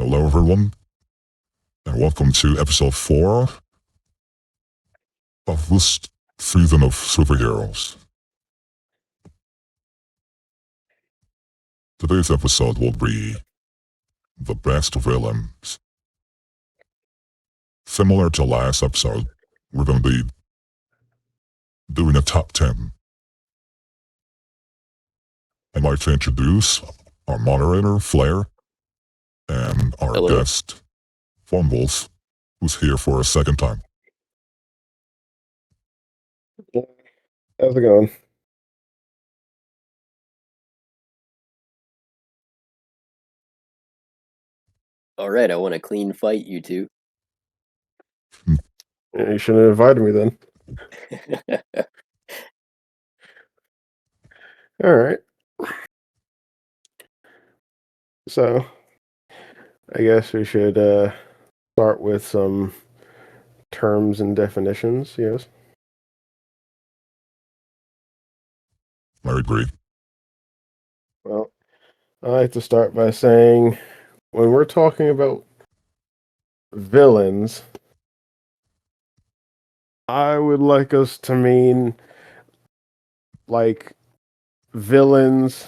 Hello, everyone, and welcome to episode 4 of this season of superheroes. Today's episode will be the best villains. Similar to last episode, we're going to be doing a top 10. I'd like to introduce our moderator, Flair, and our Hello. guest, Fumbles, who's here for a second time. How's it going? All right, I want a clean fight, you two. Yeah, you shouldn't have invited me then. All right. So, I guess we should start with some terms and definitions, yes? I agree. Well, I like to start by saying when we're talking about villains, I would like us to mean like villains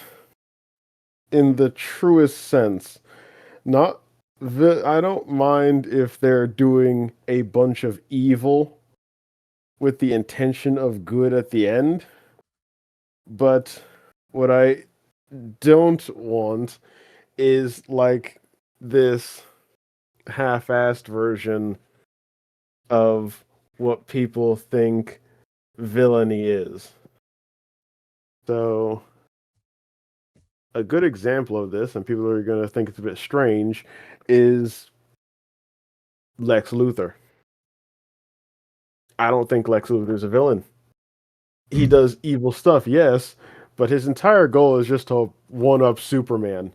in the truest sense. Not I don't mind if they're doing a bunch of evil with the intention of good at the end, but what I don't want is like this half-assed version of what people think villainy is. So a good example of this, and people are going to think it's a bit strange, is Lex Luthor. I don't think Lex Luthor is a villain. He does evil stuff, yes, but his entire goal is just to one-up Superman.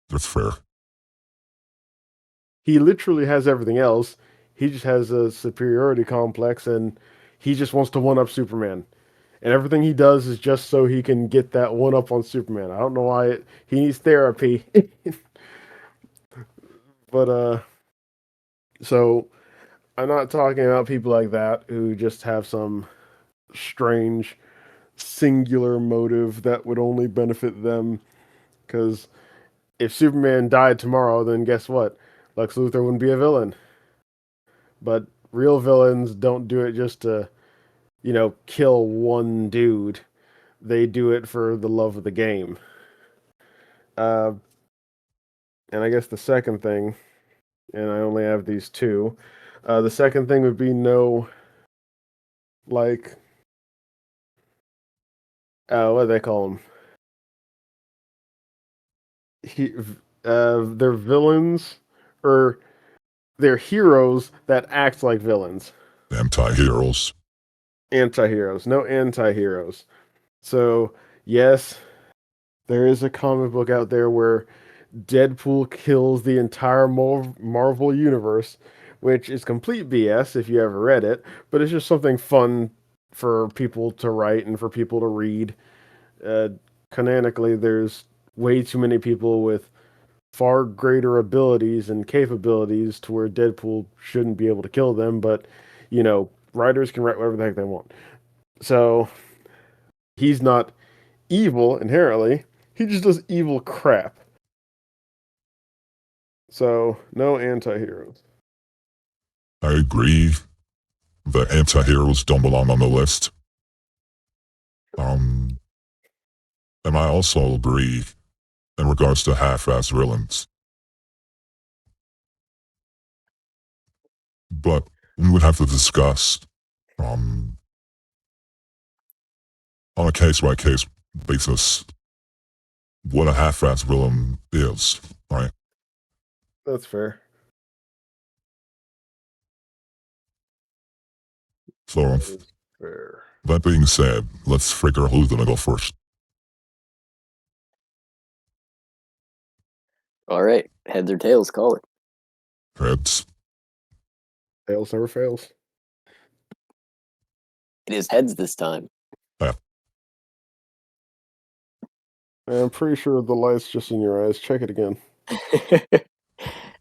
That's fair. He literally has everything else. He just has a superiority complex, and he just wants to one-up Superman. And everything he does is just so he can get that one-up on Superman. I don't know why he needs therapy. But, so I'm not talking about people like that who just have some strange, singular motive that would only benefit them. Because if Superman died tomorrow, then guess what? Lex Luthor wouldn't be a villain. But real villains don't do it just to, kill one dude. They do it for the love of the game. And I guess the second thing, and I only have these two, the second thing would be no, like, what do they call them? They're villains, or they're heroes that act like villains. Anti-heroes. Anti-heroes. No anti-heroes. So, yes, there is a comic book out there where Deadpool kills the entire Marvel universe, which is complete BS if you ever read it, but it's just something fun for people to write and for people to read. Canonically, there's way too many people with far greater abilities and capabilities to where Deadpool shouldn't be able to kill them, but, writers can write whatever the heck they want. So, he's not evil inherently, he just does evil crap. So, no anti-heroes. I agree. The anti-heroes don't belong on the list. And I also agree in regards to half-assed villains. But we would have to discuss on a case-by-case basis what a half-assed villain is, right? That's fair. So, That is fair. that being said, let's figure out who's gonna go first. All right, heads or tails, call it. Heads. Tails never fails. It is heads this time. I'm pretty sure the light's just in your eyes. Check it again.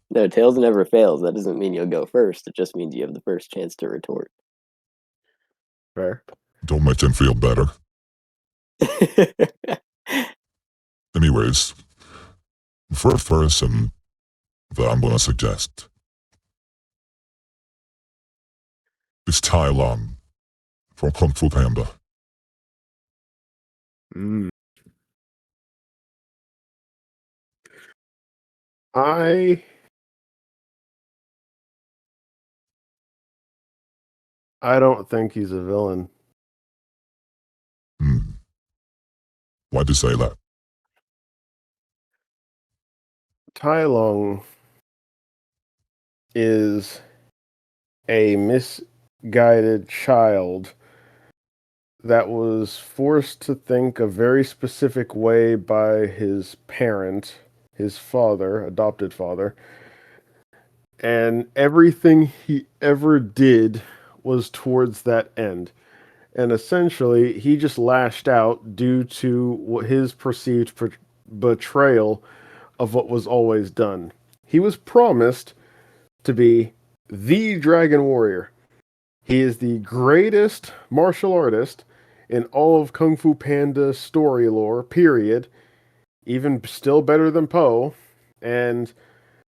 No, Tails never fails. That doesn't mean you'll go first. It just means you have the first chance to retort. Fair. Don't make him feel better. Anyways, the first person that I'm gonna suggest is Tai Lung from Kung Fu Panda. Mm. I don't think he's a villain. Why'd you say that? Tai Lung is a misguided child that was forced to think a very specific way by his parent, his father, adopted father, and everything he ever did was towards that end. And essentially, he just lashed out due to his perceived betrayal of what was always done. He was promised to be the Dragon Warrior. He is the greatest martial artist in all of Kung Fu Panda story lore, period. Even still better than Po. And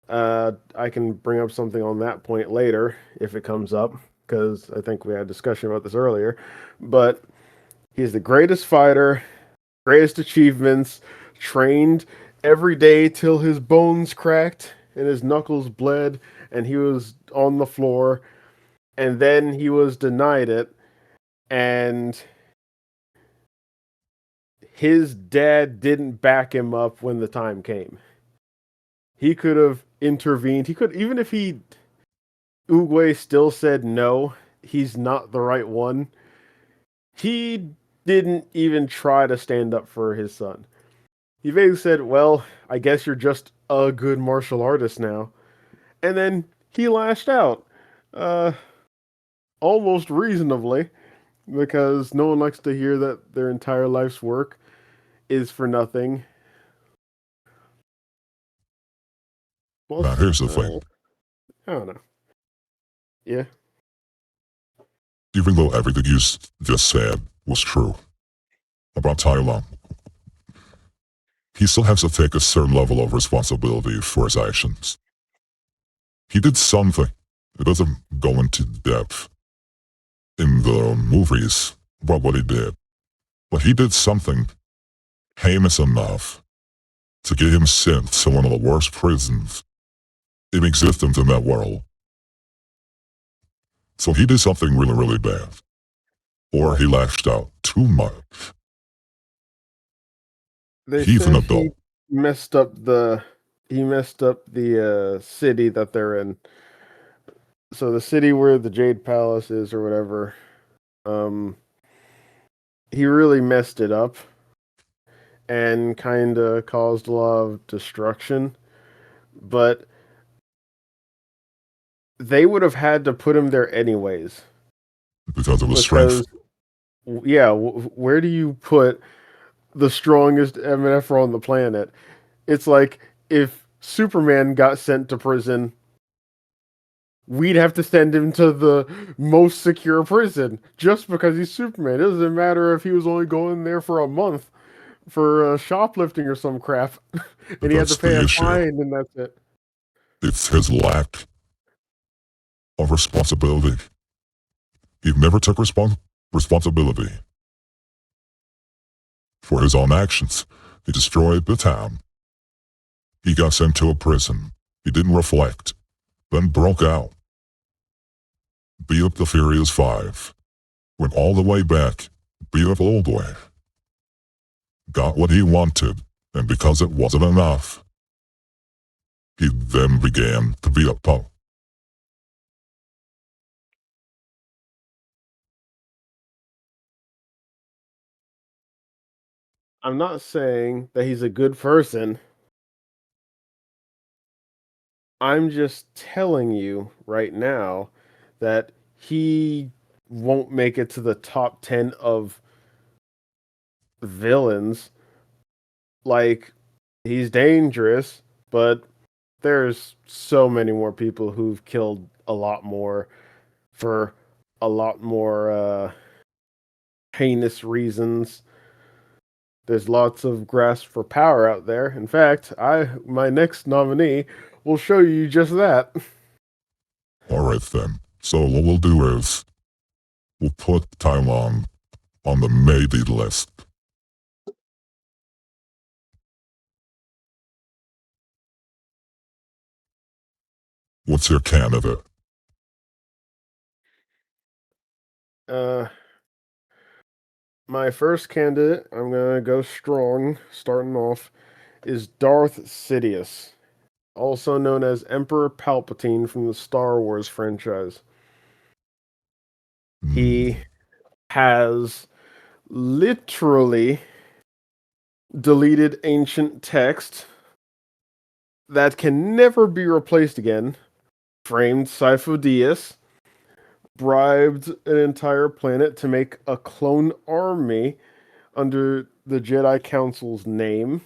I can bring up something on that point later if it comes up, because I think we had a discussion about this earlier. But he's the greatest fighter, greatest achievements, trained every day till his bones cracked and his knuckles bled and he was on the floor, and then he was denied it, and his dad didn't back him up when the time came. He could have intervened. He could, even if Oogway still said no, he's not the right one. He didn't even try to stand up for his son. He basically said, well, I guess you're just a good martial artist now. And then he lashed out. Almost reasonably, because no one likes to hear that their entire life's work is for nothing. Well, Now, here's the thing. I don't know. Yeah. Even though everything you just said was true about Tai Lung, he still has to take a certain level of responsibility for his actions. He did something. It doesn't go into depth in the movies about what he did, but he did something heinous enough to get him sent to one of the worst prisons in existence in that world. So he did something really, really bad. Or he lashed out too much. They He's an said adult. messed up the city that they're in. So the city where the Jade Palace is or whatever, he really messed it up and kind of caused a lot of destruction. But they would have had to put him there anyways. Because of his strength. Yeah, where do you put the strongest MNFer on the planet? It's like if Superman got sent to prison, we'd have to send him to the most secure prison just because he's Superman. It doesn't matter if he was only going there for a month for shoplifting or some crap, and he had to pay a fine, and that's it. It's his lack of responsibility. He never took responsibility for his own actions. He destroyed the town. He got sent to a prison. He didn't reflect. Then broke out. Beat up the Furious Five. Went all the way back. Beat up Oldway. Got what he wanted, and because it wasn't enough, he then began to beat up Po. I'm not saying that he's a good person. I'm just telling you right now that he won't make it to the top 10 of villains. Like, he's dangerous, but there's so many more people who've killed a lot more for a lot more heinous reasons. There's lots of grasp for power out there. In fact, my next nominee will show you just that. Alright then. So what we'll do is, we'll put Tai Long on the maybe list. What's your candidate? My first candidate, I'm gonna go strong, starting off, is Darth Sidious, also known as Emperor Palpatine from the Star Wars franchise. He has literally deleted ancient text that can never be replaced again, framed Sifo Dyas, bribed an entire planet to make a clone army under the Jedi Council's name,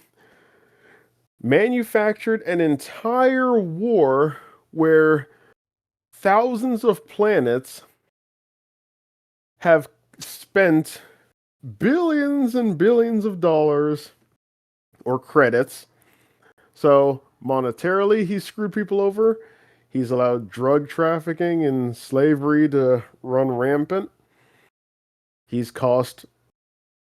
manufactured an entire war where thousands of planets have spent billions and billions of dollars or credits. So, monetarily, he screwed people over. He's allowed drug trafficking and slavery to run rampant. He's cost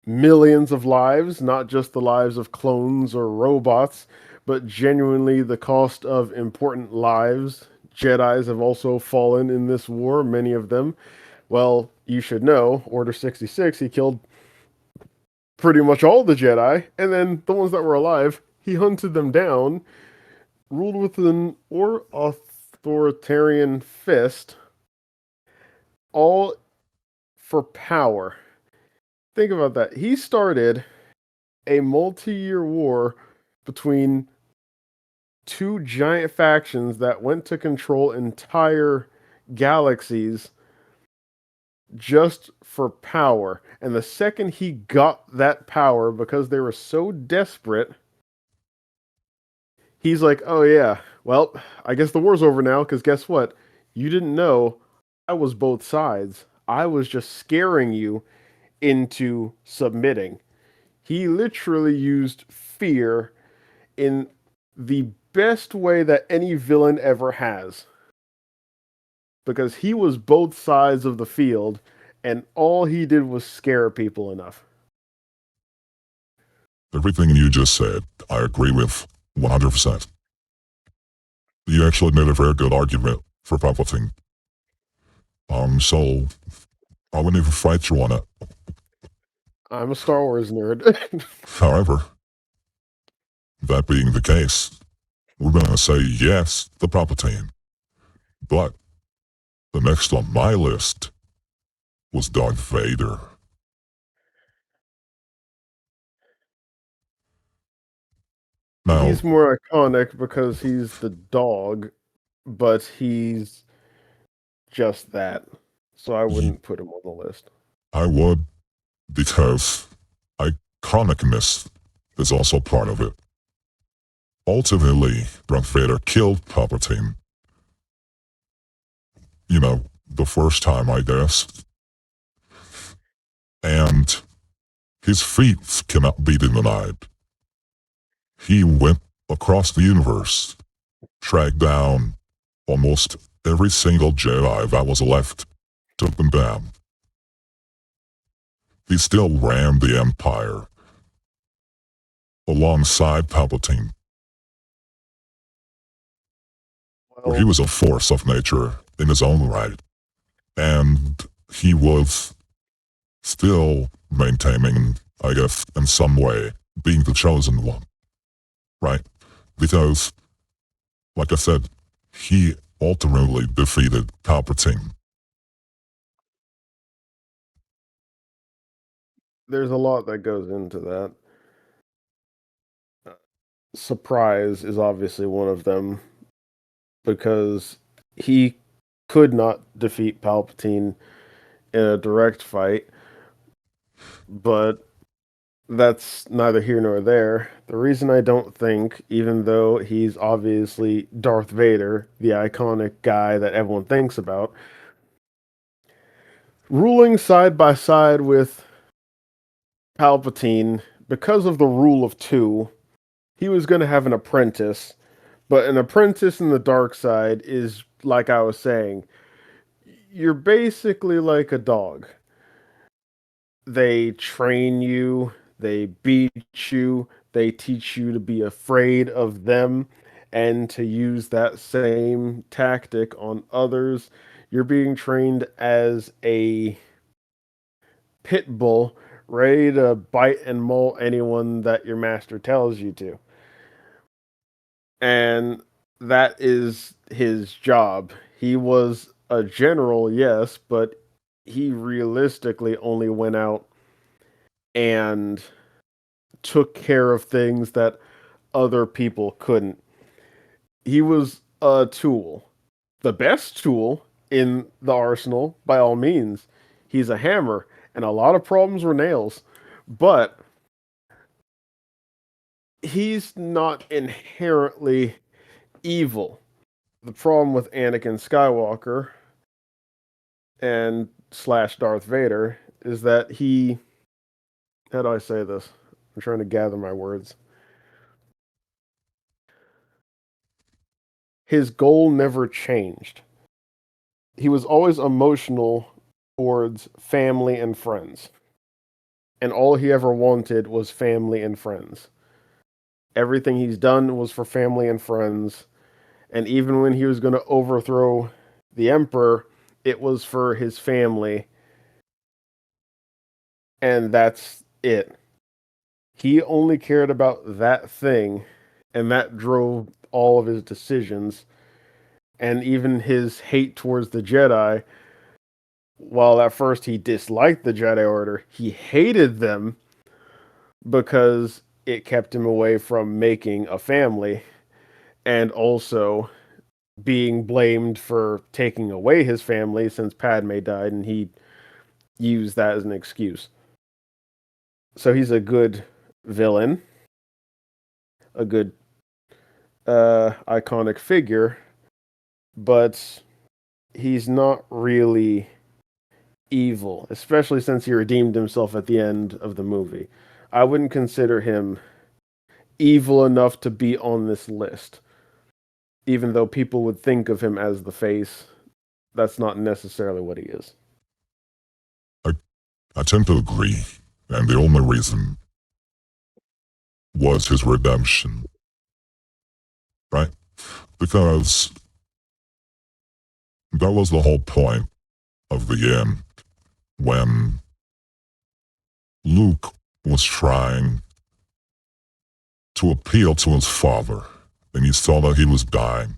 millions of lives, not just the lives of clones or robots, but genuinely the cost of important lives. Jedis have also fallen in this war, many of them. Well, you should know, Order 66, he killed pretty much all the Jedi, and then the ones that were alive, he hunted them down, ruled with an authoritarian fist, all for power. Think about that. He started a multi-year war between two giant factions that went to control entire galaxies just for power. And the second he got that power, because they were so desperate, he's like, oh yeah, well, I guess the war's over now, because guess what? You didn't know I was both sides. I was just scaring you into submitting. He literally used fear in the best way that any villain ever has. Because he was both sides of the field, and all he did was scare people enough. Everything you just said, I agree with 100%. You actually made a very good argument for Palpatine. So I wouldn't even fight you on it. I'm a Star Wars nerd. However, that being the case, we're gonna say yes to Palpatine. But the next on my list was Darth Vader. Now, He's more iconic because he's the dog, but he's just that. So I wouldn't put him on the list. I would, because iconicness is also part of it. Ultimately, Darth Vader killed Palpatine. You know, the first time, I guess. And his feats cannot be denied. He went across the universe, tracked down almost every single Jedi that was left, took them down. He still ran the Empire alongside Palpatine, where he was a force of nature in his own right. And he was still maintaining, I guess, in some way, being the chosen one. Right? Because, like I said, he ultimately defeated Palpatine. There's a lot that goes into that. Surprise is obviously one of them, because he could not defeat Palpatine in a direct fight, but that's neither here nor there. The reason I don't think, even though he's obviously Darth Vader, the iconic guy that everyone thinks about, ruling side by side with Palpatine, because of the rule of two, he was going to have an apprentice. But an apprentice in the dark side is, like I was saying, you're basically like a dog. They train you, they beat you, they teach you to be afraid of them and to use that same tactic on others. You're being trained as a pit bull ready to bite and maul anyone that your master tells you to. And that is his job. He was a general, yes, but he realistically only went out and took care of things that other people couldn't. He was a tool, the best tool in the arsenal, by all means. He's a hammer, and a lot of problems were nails, but he's not inherently evil. The problem with Anakin Skywalker and slash Darth Vader is that he, how do I say this? I'm trying to gather my words. His goal never changed. He was always emotional towards family and friends. And all he ever wanted was family and friends. Everything he's done was for family and friends. And even when he was going to overthrow the Emperor, it was for his family. And that's it. He only cared about that thing, and that drove all of his decisions. And even his hate towards the Jedi, while at first he disliked the Jedi Order, he hated them because it kept him away from making a family and also being blamed for taking away his family since Padme died, and he used that as an excuse. So he's a good villain, a good iconic figure, but he's not really evil, especially since he redeemed himself at the end of the movie. I wouldn't consider him evil enough to be on this list, even though people would think of him as the face. That's not necessarily what he is. I tend to agree, and the only reason was his redemption, right? Because that was the whole point of the end when Luke was trying to appeal to his father and he saw that he was dying.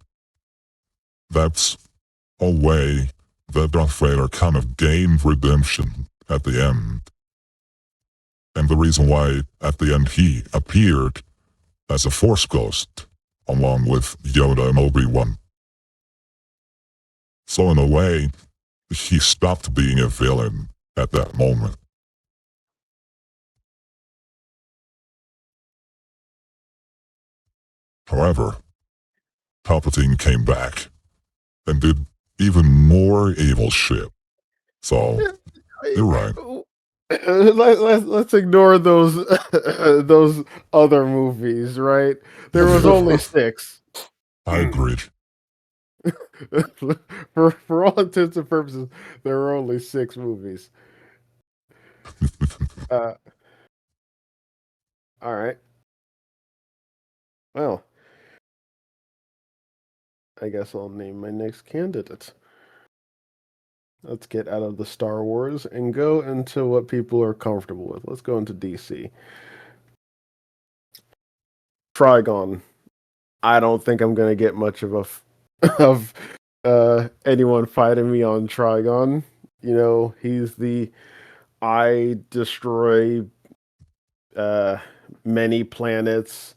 That's a way that Darth Vader kind of gained redemption at the end. And the reason why at the end he appeared as a Force ghost along with Yoda and Obi-Wan. So in a way, he stopped being a villain at that moment. However, Palpatine came back and did even more evil shit. So, you're right. Let's ignore those those other movies, right? There was only 6. I agreed. For all intents and purposes, there were only 6 movies. All right. Well, I guess I'll name my next candidate. Let's get out of the Star Wars and go into what people are comfortable with. Let's go into DC. Trigon. I don't think I'm gonna get much of of anyone fighting me on Trigon. You know, he's the I destroy many planets.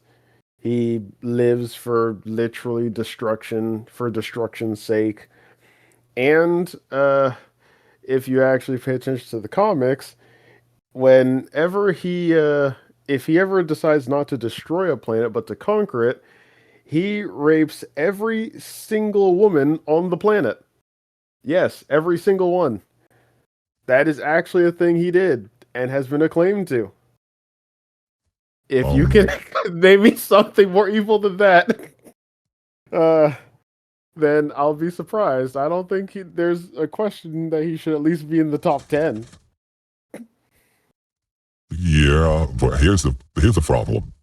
He lives for literally destruction, for destruction's sake. And if you actually pay attention to the comics, whenever he if he ever decides not to destroy a planet but to conquer it, he rapes every single woman on the planet. Yes, every single one. That is actually a thing he did and has been acclaimed to. If you can name me something more evil than that, then I'll be surprised. I don't think there's a question that he should at least be in the top 10. Yeah, but here's the problem.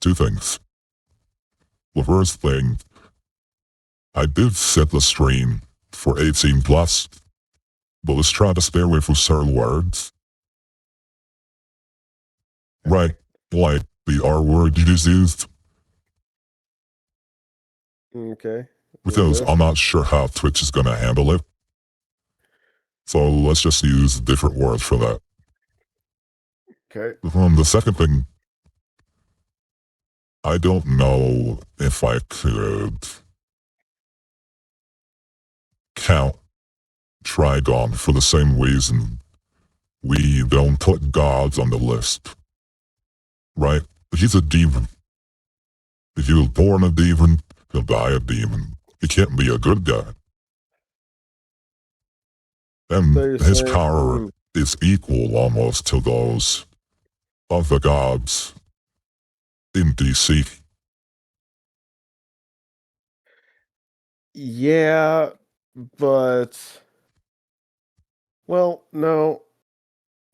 Two things. The first thing, I did set the stream for 18 plus, but let's try to stay away from certain words. Right, like the R word you just used, Okay. because Yeah. I'm not sure how Twitch is gonna handle it. So let's just use different words for that. Okay. The second thing, I don't know if I could count Trigon for the same reason we don't put gods on the list. Right? He's a demon. If he was born a demon, he'll die a demon. He can't be a good guy. And So you're his saying, power is equal almost to those of the gods in DC. yeah, but well, no.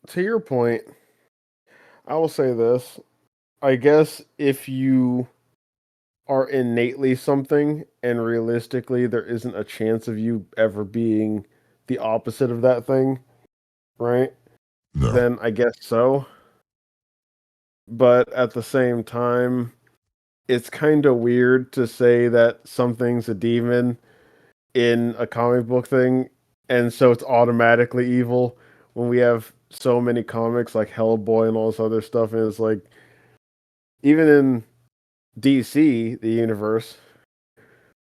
To your point, I will say this. I guess if you are innately something and realistically there isn't a chance of you ever being the opposite of that thing, right? No. Then I guess so. But at the same time, it's kind of weird to say that something's a demon in a comic book thing, and so it's automatically evil when we have so many comics like Hellboy and all this other stuff. And it's like, even in DC, the universe,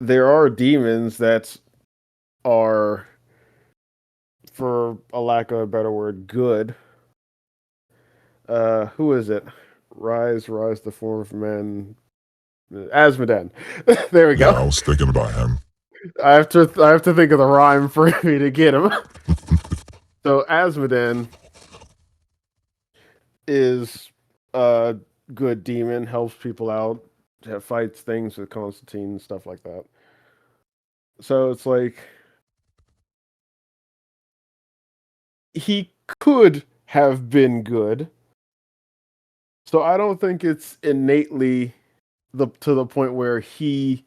there are demons that are, for a lack of a better word, good. Who is it? Rise, the form of man. Asmodean. There we Yeah, I go. was thinking about him. I have to think of the rhyme for me to get him. So Asmodean is a good demon, helps people out, fights things with Constantine and stuff like that. So it's like he could have been good. So I don't think it's innately to the point where he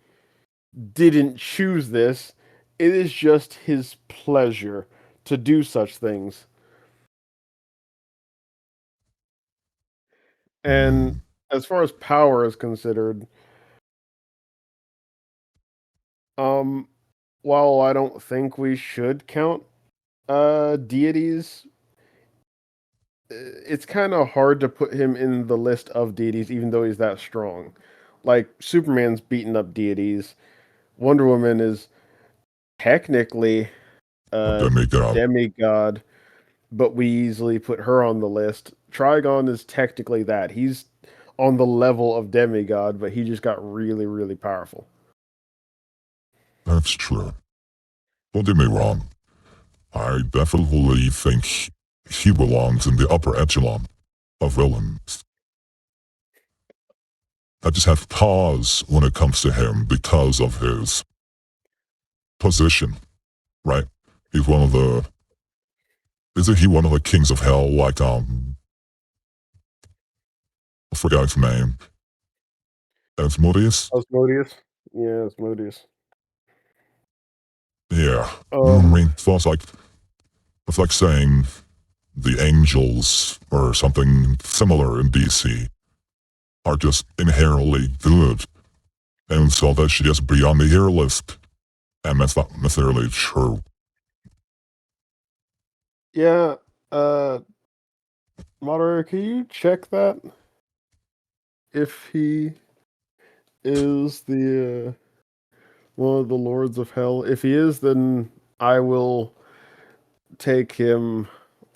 didn't choose this. It is just his pleasure to do such things. And as far as power is considered, um, while I don't think we should count deities, it's kind of hard to put him in the list of deities, even though he's that strong. Like Superman's beaten up deities. Wonder Woman is technically a Demigod. demigod, but we easily put her on the list. Trigon is technically that. He's on the level of demigod, but he just got really, really powerful. That's true. Don't get me wrong. I definitely think he belongs in the upper echelon of villains. I just have pause when it comes to him because of his position, right? He's one of the... Isn't he one of the kings of hell, like, I forgot his name. Asmodeus? Asmodeus? Yeah, Asmodeus. Yeah. I mean, so it's like saying the angels or something similar in DC are just inherently good, and so that should just be on the hero list. And that's not necessarily true. Yeah, moderator, can you check that? If he is the one of the lords of hell. If he is, then I will take him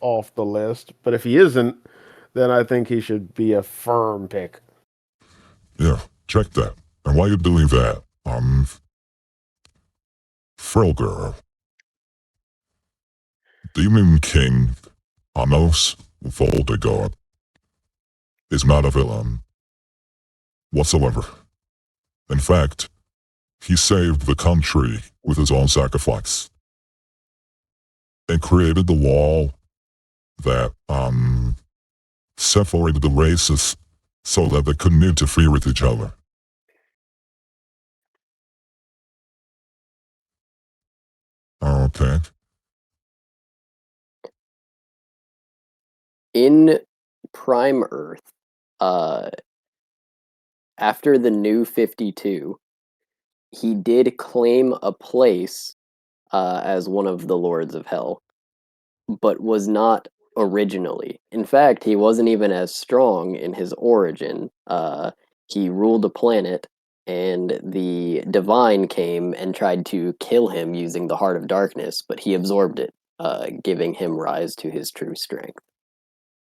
off the list. But if he isn't, then I think he should be a firm pick. Yeah, check that. And while you're doing that, Frogger, Demon King Amos Voldegard is not a villain whatsoever. In fact, he saved the country with his own sacrifice and created the wall that separated the races so that they couldn't interfere with each other. Okay. In Prime Earth, after the New 52, he did claim a place as one of the Lords of Hell, but was not originally. In fact, he wasn't even as strong in his origin. He ruled a planet, and the Divine came and tried to kill him using the Heart of Darkness, but he absorbed it, giving him rise to his true strength.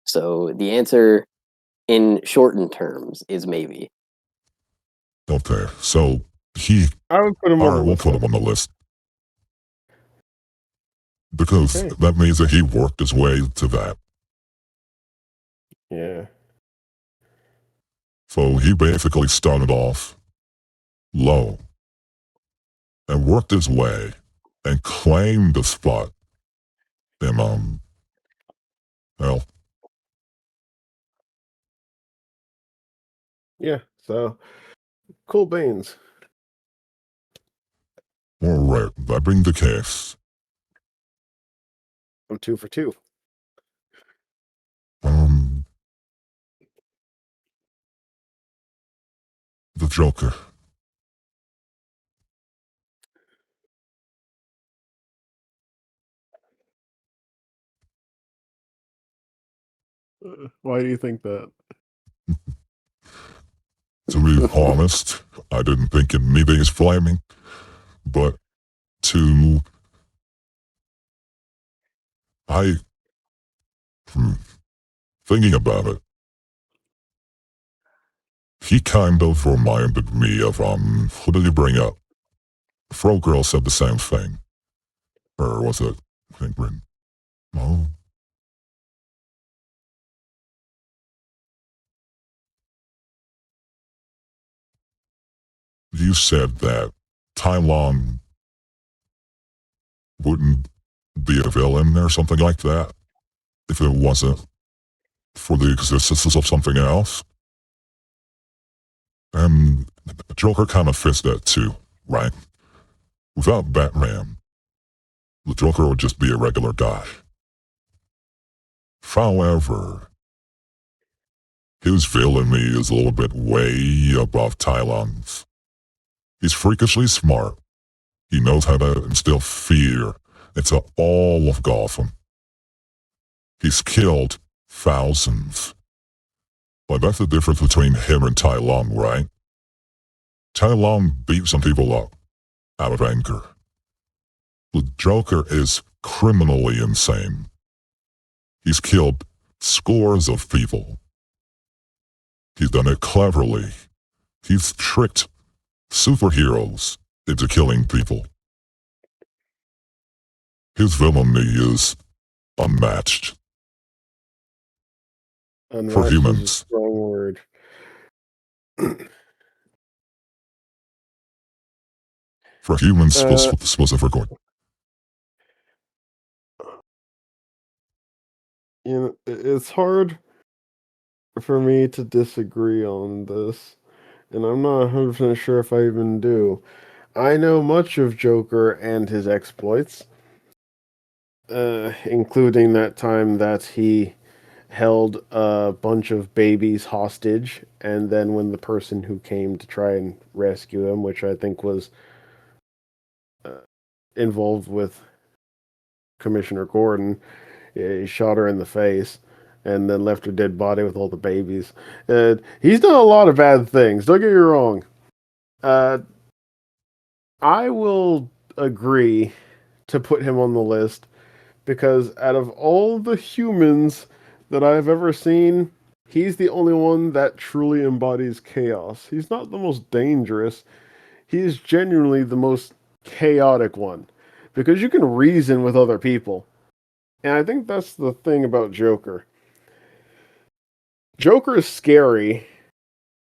So the answer, in shortened terms, is maybe. Okay. So he. I would put him All on right, the we'll list. put him on the list. Because Okay. that means that he worked his way to that. Yeah. So he basically started off low and worked his way and claimed the spot in hell. Yeah. So cool beans. All right, that being the case, I'm 2 for 2. the Joker. Why do you think that? To be honest, I didn't think it needed his flaming, but to thinking about it, he kind of reminded me of who did he bring up? Fro Girl said the same thing, or was it? I think Rin. Oh, you said that Tai Long wouldn't be a villain or something like that if it wasn't for the existence of something else. And Joker kind of fits that too, right? Without Batman, the Joker would just be a regular guy. However, his villainy is a little bit way above Tai Lung's. He's freakishly smart. He knows how to instill fear into all of Gotham. He's killed thousands. Like, that's the difference between him and Tai Lung, right? Tai Lung beat some people up out of anger. The Joker is criminally insane. He's killed scores of people. He's done it cleverly. He's tricked superheroes into killing people. His villainy is unmatched. Unmatched is humans. a strong word. For humans, specifically. You know, it's hard for me to disagree on this, and I'm not 100% sure if I even do. I know much of Joker and his exploits, including that time that he held a bunch of babies hostage, and then when the person who came to try and rescue him, which I think was involved with Commissioner Gordon, he shot her in the face and then left her dead body with all the babies. He's done a lot of bad things, don't get me wrong. I will agree to put him on the list because out of all the humans that I've ever seen, He's the only one that truly embodies chaos. He's not the most dangerous. He is genuinely the most chaotic one because you can reason with other people. And I think that's the thing about Joker. Joker is scary,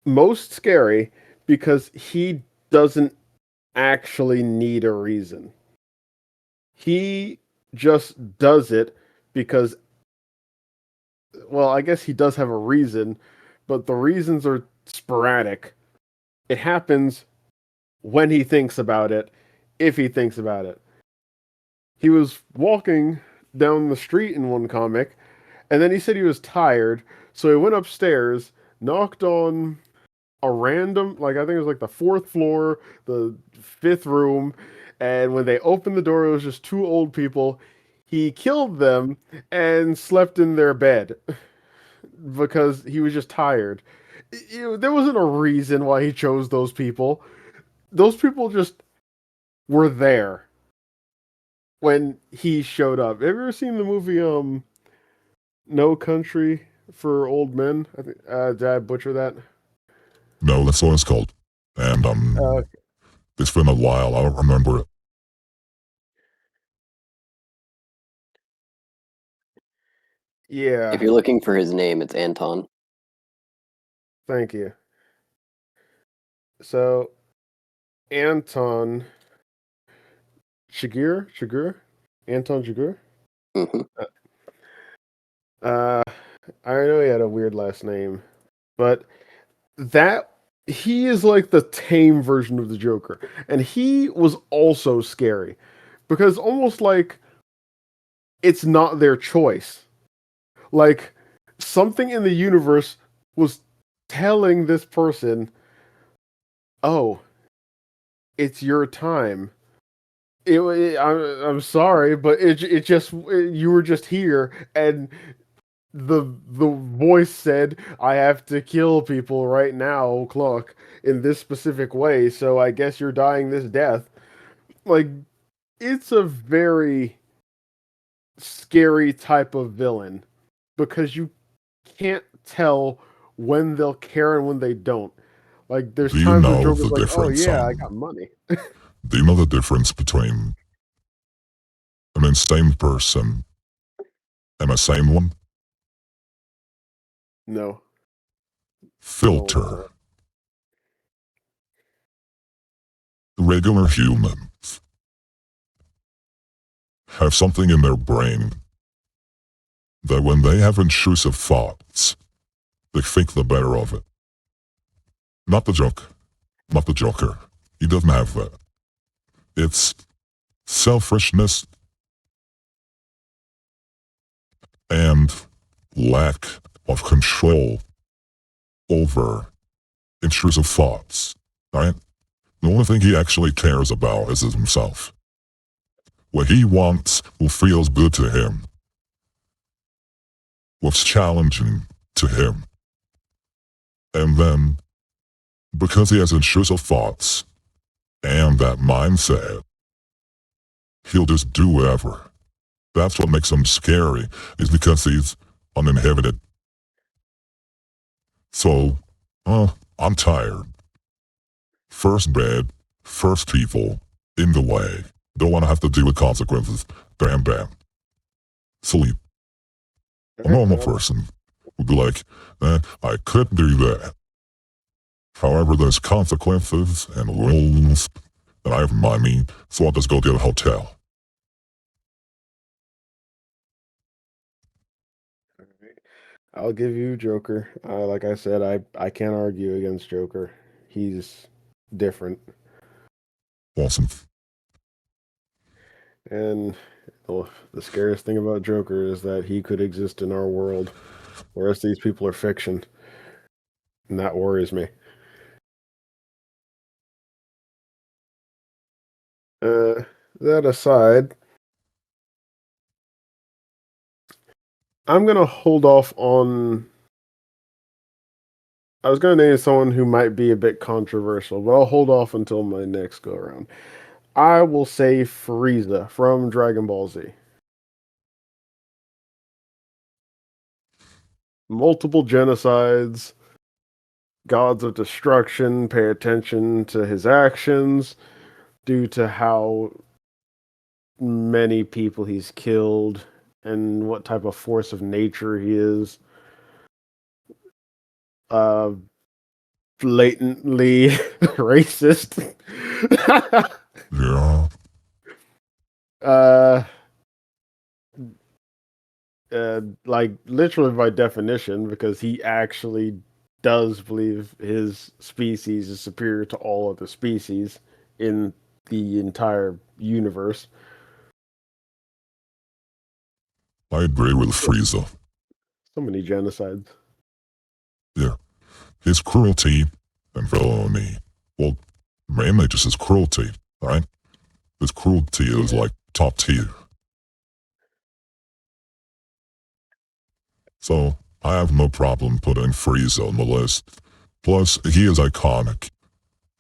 most scary, because he doesn't actually need a reason. He just does it because, well, I guess he does have a reason, but the reasons are sporadic. It happens when he thinks about it, if he thinks about it. He was walking down the street in one comic, and then he said he was tired, so he went upstairs, knocked on a random, like I think it was like the fourth floor, the fifth room, and when they opened the door, it was just two old people. He killed them and slept in their bed because he was just tired. There wasn't a reason why he chose those people. Those people just were there when he showed up. Have you ever seen the movie No Country for Old Men? I think did I butcher that? No, that's what it's called. And Uh, it's been a while. I don't remember it. yeah, If you're looking for his name, it's Anton. thank you. So Anton Chigurh, Anton Chigurh. Hmm. Uh, I know he had a weird last name, but that he is like the tame version of the Joker, and he was also scary because almost like it's not their choice. Like something in the universe was telling this person, "Oh, it's your time." I'm sorry, but it just you were just here, and the voice said, "I have to kill people right now, Clark, in this specific way. So I guess you're dying this death." Like it's a very scary type of villain because you can't tell when they'll care and when they don't. Like there's Do you times where know Joker's the like, "Oh difference? yeah, I got money." Do you know the difference between an insane person and a sane one? No. Filter. Regular humans have something in their brain that when they have intrusive thoughts, they think the better of it. Not the Joker. Not the Joker. He doesn't have that. It's selfishness and lack of control over intrusive thoughts, right? The only thing he actually cares about is himself. What he wants, what feels good to him, what's challenging to him. And then, because he has intrusive thoughts and that mindset, he'll just do whatever. That's what makes him scary, is because he's uninhibited. So, I'm tired. First bed, first people, in the way. Don't want to have to deal with consequences. Bam, bam. Sleep. A normal person would be like, I could do that. However, there's consequences and rules, and I have money, so I'll just go get a hotel. I'll give you Joker. Like I said, I can't argue against Joker. He's different. Awesome. And the scariest thing about Joker is that he could exist in our world, whereas these people are fiction. And that worries me. That aside, I'm gonna hold off on. I was gonna name someone who might be a bit controversial, but I'll hold off until my next go around. I will say Frieza from Dragon Ball Z. multiple genocides, gods of destruction, pay attention to his actions due to how many people he's killed and what type of force of nature he is. Blatantly racist. Yeah. uh, like literally by definition, because he actually does believe his species is superior to all other species in the entire universe. I agree with Frieza. So many genocides. Yeah. His cruelty and villainy. Well, mainly just his cruelty, right? His cruelty is like top tier. So I have no problem putting Frieza on the list. Plus, he is iconic.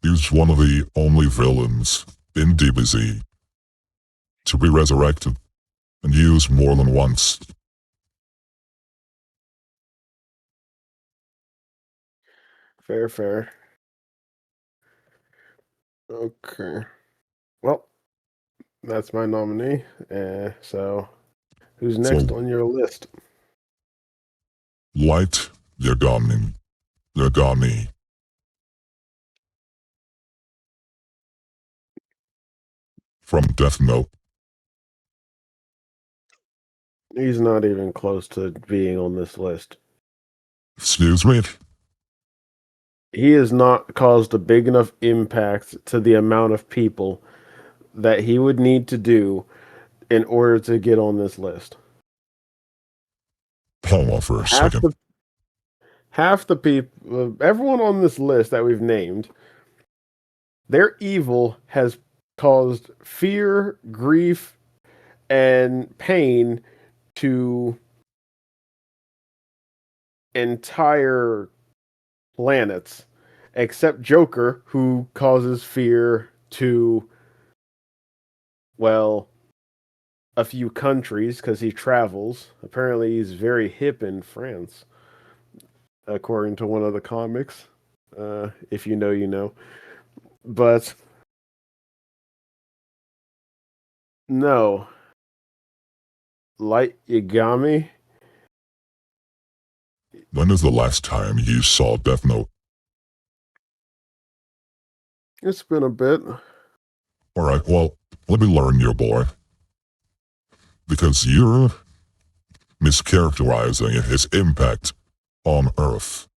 He's one of the only villains in DBZ to be resurrected and used more than once. Fair. Okay. Well, that's my nominee. So, who's next So, on your list? Light Yagami. From Death Note. He's not even close to being on this list. Excuse me? He has not caused a big enough impact to the amount of people that he would need to do in order to get on this list. Hold on for a second. Half the people, everyone on this list that we've named, their evil has caused fear, grief, and pain to entire planets, except Joker, who causes fear to, well, a few countries because he travels. Apparently, he's very hip in France, according to one of the comics. If you know, you know. But no, Light Yagami. When is the last time you saw Death Note? It's been a bit. Alright, well, let me learn your boy. Because you're mischaracterizing his impact on Earth.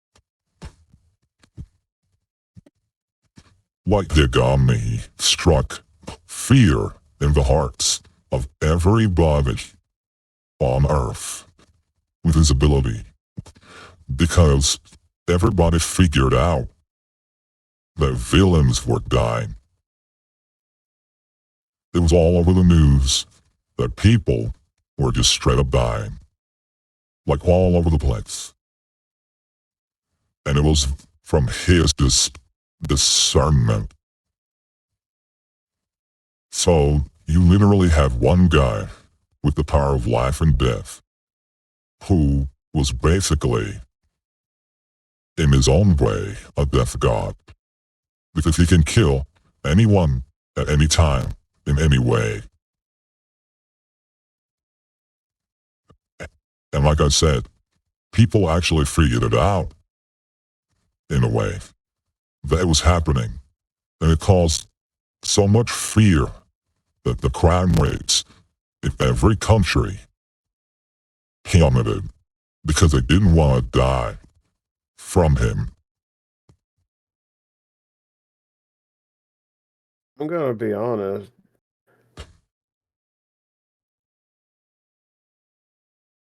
Light Yagami struck fear in the hearts of everybody on Earth with his ability. Because everybody figured out that villains were dying. It was all over the news that people were just straight up dying. Like all over the place. And it was from his discernment. So you literally have one guy with the power of life and death who was basically, in his own way, a death god. Because he can kill anyone at any time, in any way. And like I said, people actually figured it out, in a way, that it was happening. And it caused so much fear that the crime rates in every country plummeted because they didn't want to die from him. I'm gonna be honest.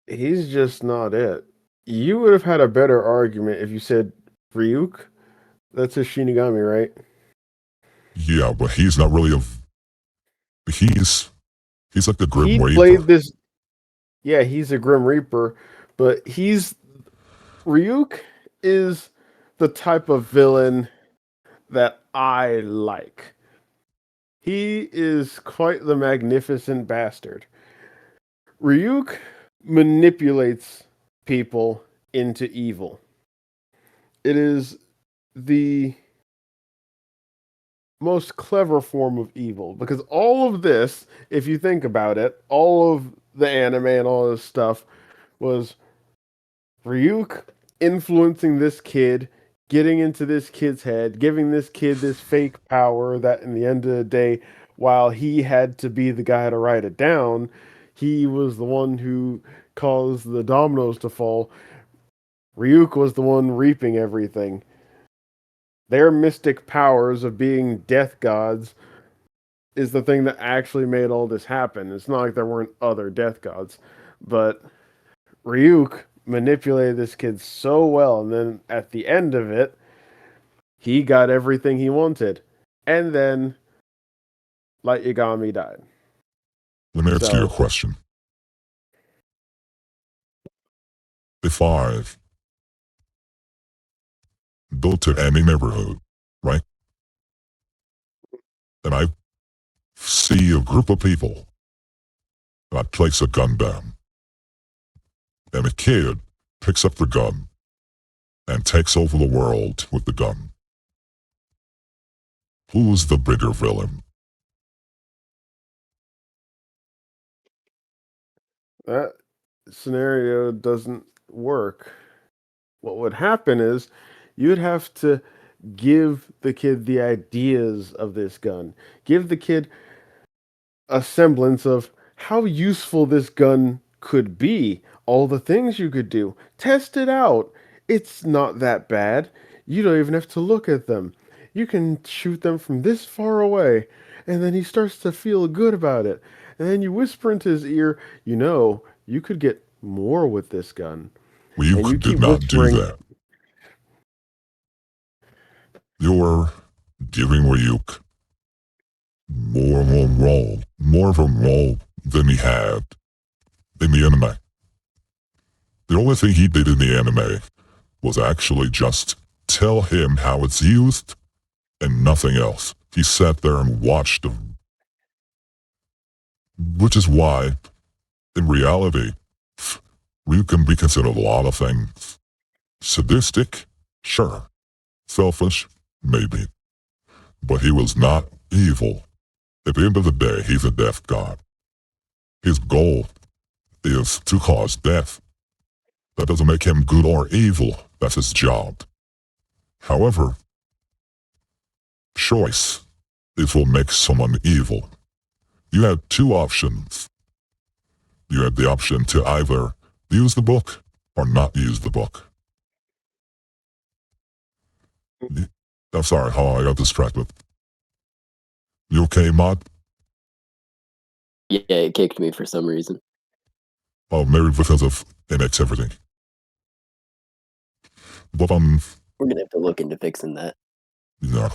He's just not it. You would have had a better argument if you said Ryuk. That's a Shinigami, right? Yeah, but he's not really he's like the Grim He Reaper. played this. Yeah, he's a Grim Reaper, but Ryuk is the type of villain that I like. He is quite the magnificent bastard. Ryuk manipulates people into evil. It is the most clever form of evil because all of this, if you think about it, all of the anime and all this stuff was Ryuk influencing this kid, getting into this kid's head, giving this kid this fake power that in the end of the day, while he had to be the guy to write it down, he was the one who caused the dominoes to fall. Ryuk was the one reaping everything. Their mystic powers of being death gods is the thing that actually made all this happen. It's not like there weren't other death gods, but Ryuk manipulated this kid so well, and then at the end of it, he got everything he wanted. And then Light Yagami died. Let me ask you So- a question. If I go to any neighborhood, right? And I see a group of people, and I place a gun down. And a kid picks up the gun and takes over the world with the gun. Who's the bigger villain? That scenario doesn't work. What would happen is you'd have to give the kid the ideas of this gun. Give the kid a semblance of how useful this gun could be, all the things you could do. Test it out. It's not that bad. You don't even have to look at them. You can shoot them from this far away. And then he starts to feel good about it. And then you whisper into his ear, you know, you could get more with this gun. Well, you And you did keep not do whispering- that. You're giving Ryuk more of a role than he had in the anime. The only thing he did in the anime was actually just tell him how it's used and nothing else. He sat there and watched him. Which is why, in reality, Ryuk can be considered a lot of things. Sadistic? Sure. Selfish? Maybe. But he was not evil. At the end of the day, he's a death god. His goal is to cause death. That doesn't make him good or evil. That's his job. However, choice is what makes someone evil. You had two options. You had the option to either use the book or not use the book. I'm sorry, I got distracted. You okay, Mod? Yeah, it kicked me for some reason. Oh, maybe because of inactivity. But We're gonna have to look into fixing that. yeah.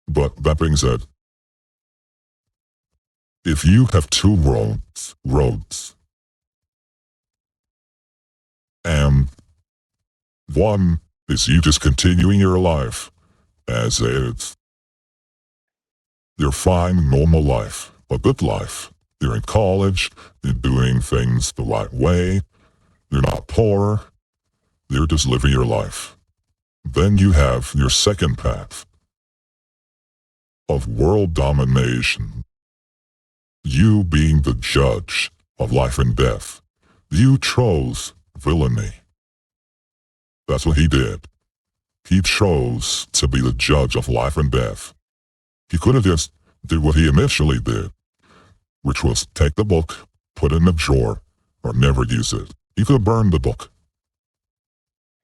But that being said, if you have two roads, and one is you just continuing your life as is, your fine, normal life, a good life. You're in college, you're doing things the right way, you're not poor, you're just living your life. Then you have your second path of world domination. You being the judge of life and death. You chose villainy. That's what he did. He chose to be the judge of life and death. He could have just did what he initially did, which was take the book, put it in a drawer, or never use it. He could have burned the book.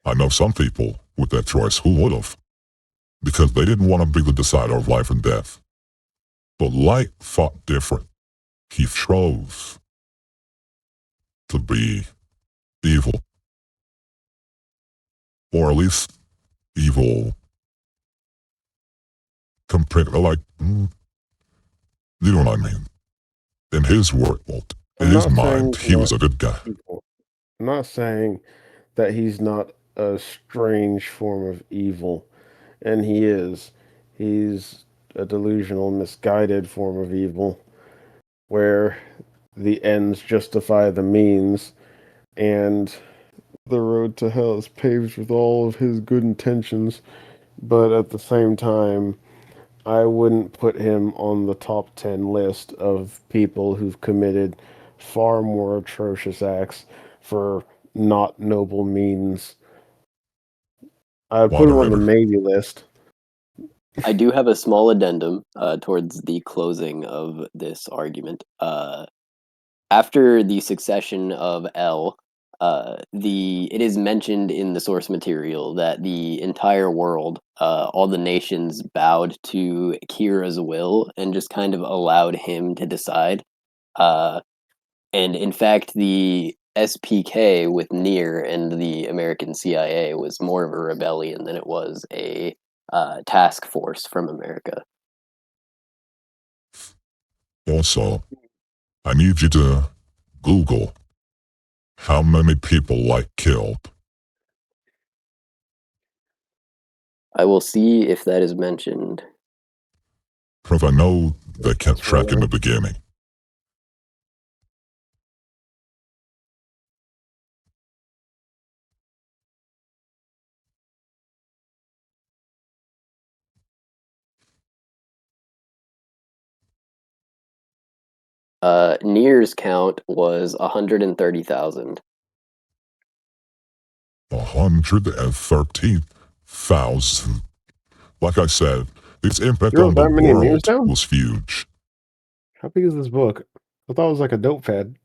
I know some people with that choice who would have, because they didn't want to be the decider of life and death. But Light thought different. He chose to be evil. Or at least evil compared, like, you know what I mean. In his world, in I'm his not mind, saying he was a good guy. evil. I'm not saying that he's not a strange form of evil, and he is. He's a delusional, misguided form of evil, where the ends justify the means, and the road to hell is paved with all of his good intentions, but at the same time, I wouldn't put him on the top 10 list of people who've committed far more atrocious acts for not noble means. I'd put him on the Moderator. maybe list. I do have a small addendum towards the closing of this argument. After the succession of El, it is mentioned in the source material that the entire world, all the nations, bowed to Kira's will and just kind of allowed him to decide. And in fact, the SPK with Near and the American CIA was more of a rebellion than it was a task force from America. Also, I need you to Google how many people Light killed. I will see if that is mentioned. Because I know they kept track in the beginning. Near's count was 130,000. 113,000. Like I said, its impact You wrote on the that many news world down? was huge. How big is this book? I thought it was like a notepad.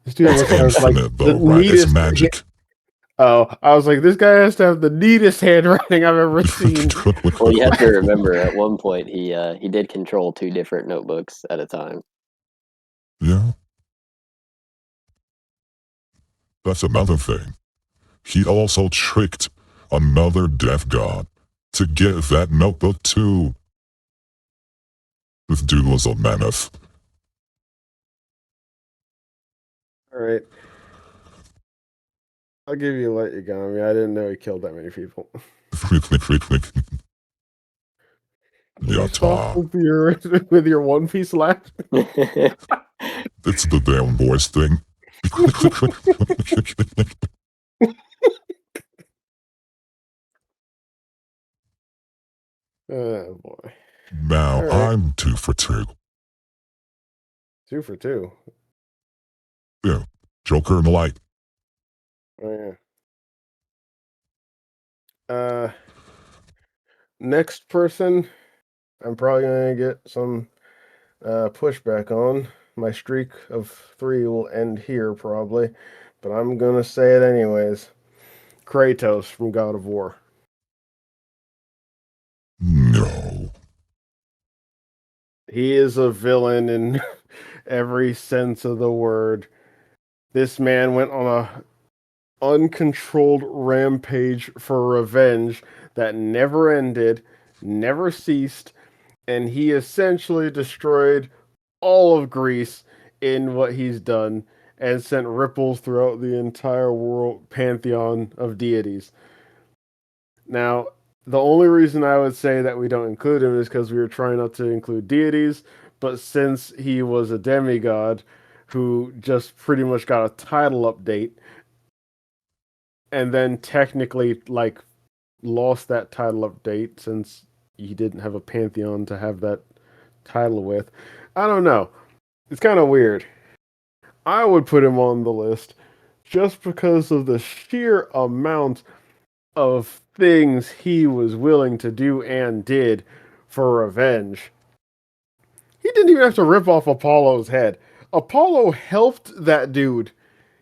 This dude It's must have like infinite the though, right? It's neatest. magic. Oh, I was like, this guy has to have the neatest handwriting I've ever seen. Well, you have to remember, at one point he did control 2 different notebooks at a time. Yeah. That's another thing. He also tricked another death god to get that notebook too. This dude was a menace. All right. I'll give you a Light Yagami. I didn't know he killed that many people. Yeah, Stop with your One Piece laugh. It's the damn voice thing. Oh boy. Now All right. I'm 2 for 2. 2 for 2. Yeah, Joker and the Light. Oh yeah. Next person, I'm probably gonna get some pushback on. My streak of 3 will end here probably, but I'm gonna say it anyways. Kratos from God of War. No. He is a villain in every sense of the word. This man went on a uncontrolled rampage for revenge that never ended, never ceased, and he essentially destroyed all of Greece in what he's done and sent ripples throughout the entire world pantheon of deities. Now, the only reason I would say that we don't include him is because we were trying not to include deities, but since he was a demigod who just pretty much got a title update and then technically like lost that title update since he didn't have a pantheon to have that title with. I don't know. It's kind of weird. I would put him on the list just because of the sheer amount of things he was willing to do and did for revenge. He didn't even have to rip off Apollo's head. Apollo helped that dude.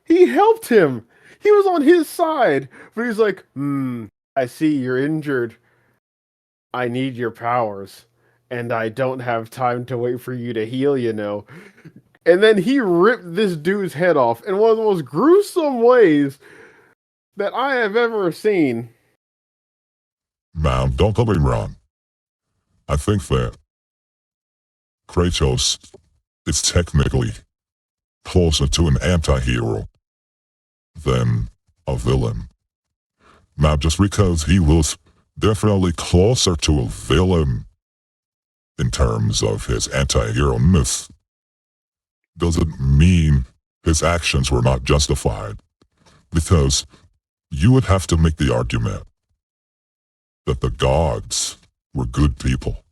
He helped him. He was on his side. But he's like, I see you're injured. I need your powers. And I don't have time to wait for you to heal, you know. And then he ripped this dude's head off in one of the most gruesome ways that I have ever seen. Now, don't get me wrong. I think that Kratos is technically closer to an anti-hero than a villain. Now, just because he was definitely closer to a villain in terms of his anti-hero-ness doesn't mean his actions were not justified. Because you would have to make the argument that the gods were good people.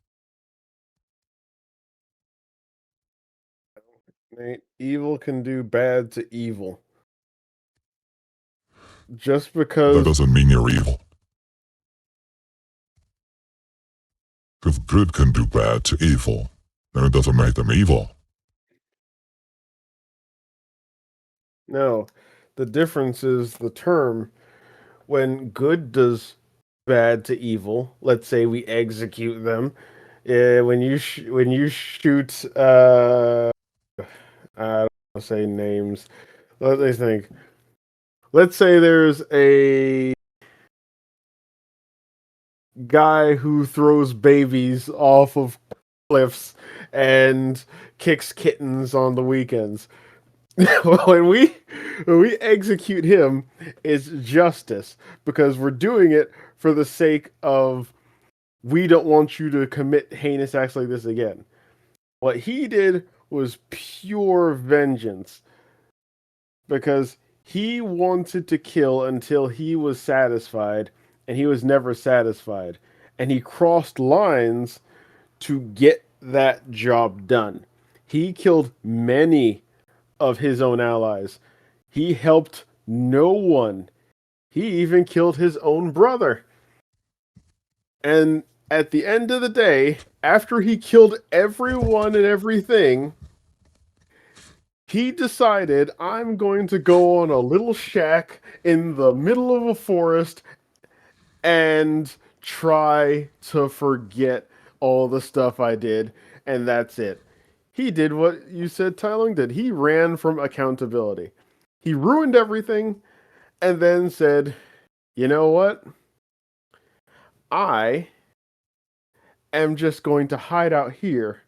Nate, evil can do bad to evil. Just because That doesn't mean you're evil. If good can do bad to evil, then it doesn't make them evil. No, the difference is the term. When good does bad to evil, let's say we execute them. When you shoot, I don't say names. Let me think. Let's say there's a guy who throws babies off of cliffs and kicks kittens on the weekends. when we execute him, it's justice because we're doing it for the sake of we don't want you to commit heinous acts like this again. What he did was pure vengeance because he wanted to kill until he was satisfied, and he was never satisfied. And he crossed lines to get that job done. He killed many of his own allies. He helped no one. He even killed his own brother. And at the end of the day, after he killed everyone and everything, he decided, I'm going to go on a little shack in the middle of a forest and try to forget all the stuff I did, and that's it. He did what you said Tai Lung did. He ran from accountability. He ruined everything and then said, you know what? I am just going to hide out here.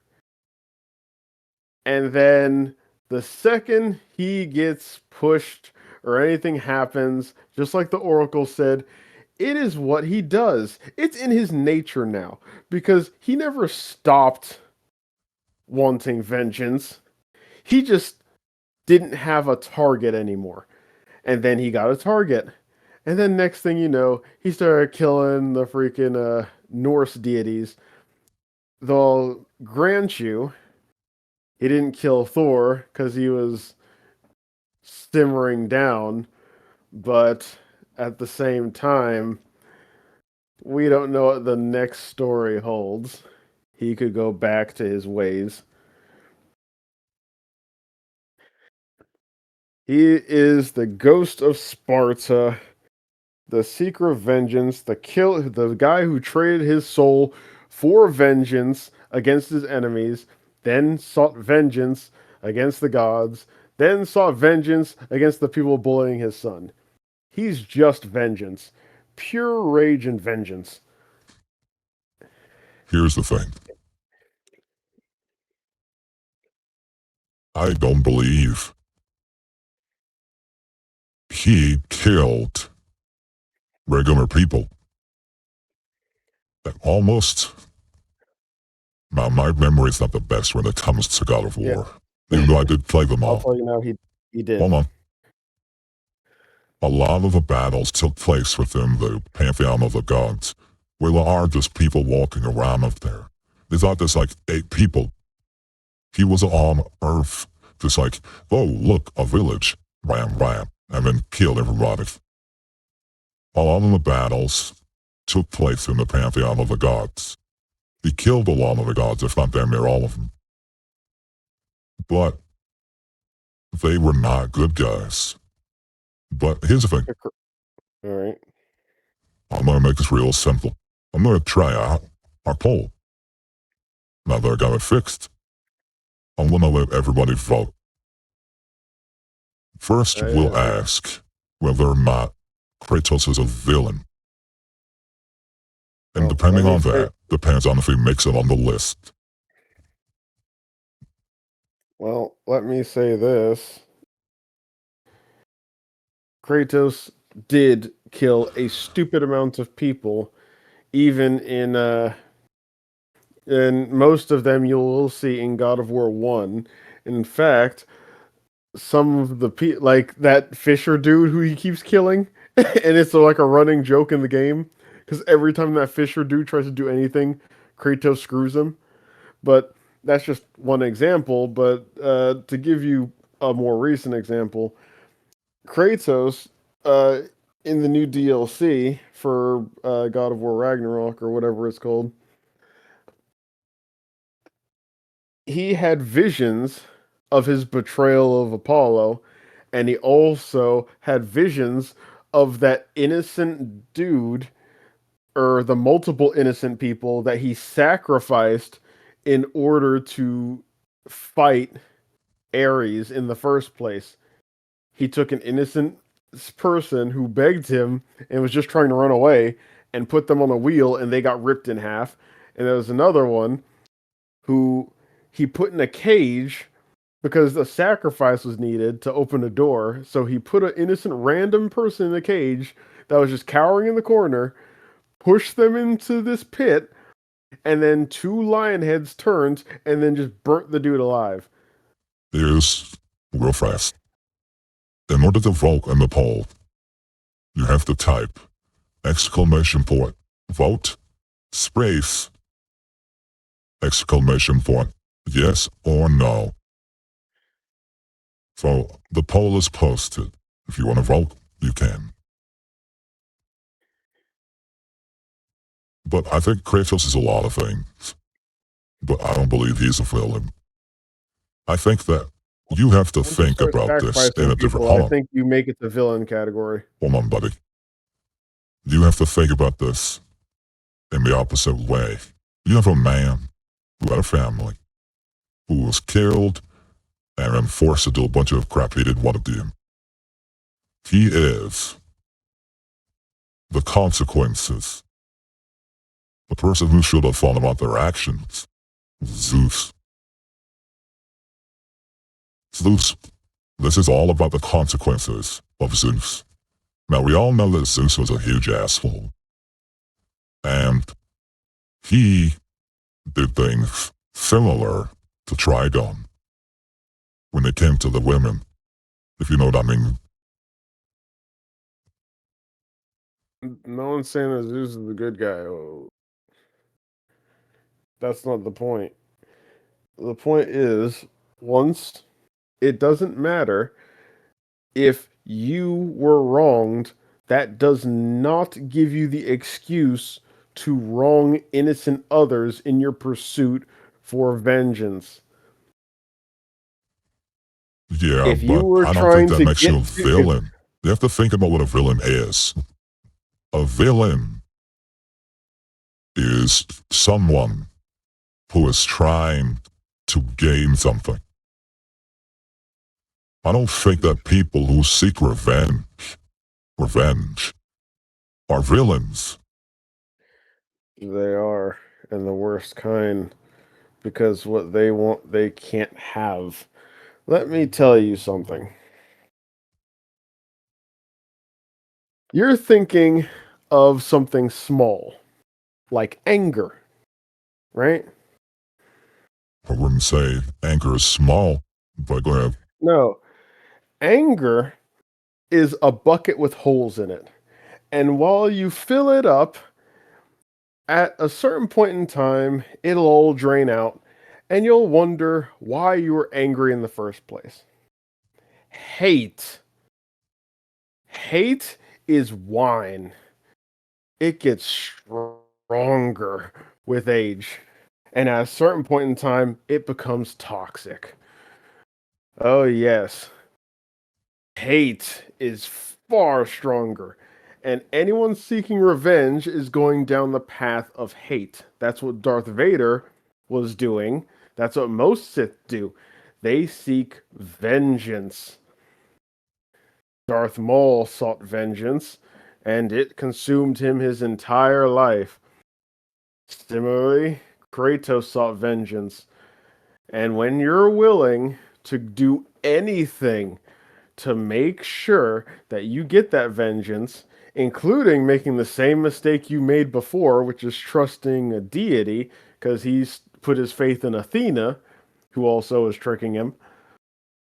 And then the second he gets pushed or anything happens, just like the Oracle said, it is what he does. It's in his nature now because he never stopped wanting vengeance. He just didn't have a target anymore. And then he got a target. And then next thing you know, he started killing the freaking Norse deities. They'll grant you, he didn't kill Thor because he was simmering down, but at the same time, we don't know what the next story holds. He could go back to his ways. He is the ghost of Sparta, the seeker of vengeance, the guy who traded his soul for vengeance against his enemies, then sought vengeance against the gods, then sought vengeance against the people bullying his son. He's just vengeance. Pure rage and vengeance. Here's the thing. I don't believe he killed regular people. That almost... Now, my memory's not the best when it comes to God of War. Even though I did play them I'll all. tell you now, he did. Hold on. A lot of the battles took place within the pantheon of the gods, where there are just people walking around up there. There's not just like 8 people. He was on Earth, just like, oh, look, a village, ram, and then killed everybody. A lot of the battles took place in the pantheon of the gods. He killed a lot of the gods, if not damn near all of them. But they were not good guys. But here's the thing. All right. I'm going to make this real simple. I'm going to try out our poll. Now that I got it fixed, I'm going to let everybody vote. First, we'll ask whether or not Kratos is a villain. And depending on that, depends on if he makes it on the list. Well, let me say this. Kratos did kill a stupid amount of people, even in most of them you will see in God of War 1. In fact, some of the like that Fisher dude who he keeps killing and it's like a running joke in the game because every time that Fisher dude tries to do anything, Kratos screws him. But that's just one example. But to give you a more recent example, Kratos uh, in the new DLC for God of War Ragnarok or whatever it's called, he had visions of his betrayal of Apollo, and he also had visions of that innocent dude or the multiple innocent people that he sacrificed in order to fight Ares in the first place. He took an innocent person who begged him and was just trying to run away and put them on a wheel and they got ripped in half. And there was another one who he put in a cage because a sacrifice was needed to open a door. So he put an innocent random person in a cage that was just cowering in the corner, pushed them into this pit, and then two lion heads turned and then just burnt the dude alive. Is real fast. In order to vote in the poll, you have to type exclamation point vote space exclamation point yes or no. So the poll is posted. If you want to vote, you can. But I think Kratos is a lot of things. But I don't believe he's a villain. I think that you have to think Start about this sacrificing in a different. people, Hold I on, think you make it the villain category. hold on, buddy. You have to think about this in the opposite way. You have a man who had a family, who was killed and then forced to do a bunch of crap he didn't want to do. He is the consequences. The person who should have thought about their actions was Zeus. Zeus. This is all about the consequences of Zeus. Now, we all know that Zeus was a huge asshole. And he did things similar to Trigon when it came to the women, if you know what I mean. No one's saying that Zeus is the good guy. Oh, that's not the point. The point is, once it doesn't matter if you were wronged, that does not give you the excuse to wrong innocent others in your pursuit for vengeance. Yeah, If you but were I don't trying think that to makes you a get to, villain. You have to think about what a villain is. A villain is someone who is trying to gain something. I don't think that people who seek revenge are villains. they are, and the worst kind, because what they want, they can't have. Let me tell you something. You're thinking of something small, like anger, right? I wouldn't say anger is small, but go ahead. No, anger is a bucket with holes in it. And while you fill it up, at a certain point in time, it'll all drain out, and you'll wonder why you were angry in the first place. Hate. Hate is wine. It gets stronger with age. And at a certain point in time, it becomes toxic. Oh, yes. Hate is far stronger. And anyone seeking revenge is going down the path of hate. That's what Darth Vader was doing. That's what most Sith do. They seek vengeance. Darth Maul sought vengeance, and it consumed him his entire life. Similarly, Kratos sought vengeance. And when you're willing to do anything to make sure that you get that vengeance, including making the same mistake you made before, which is trusting a deity, because he's put his faith in Athena, who also is tricking him.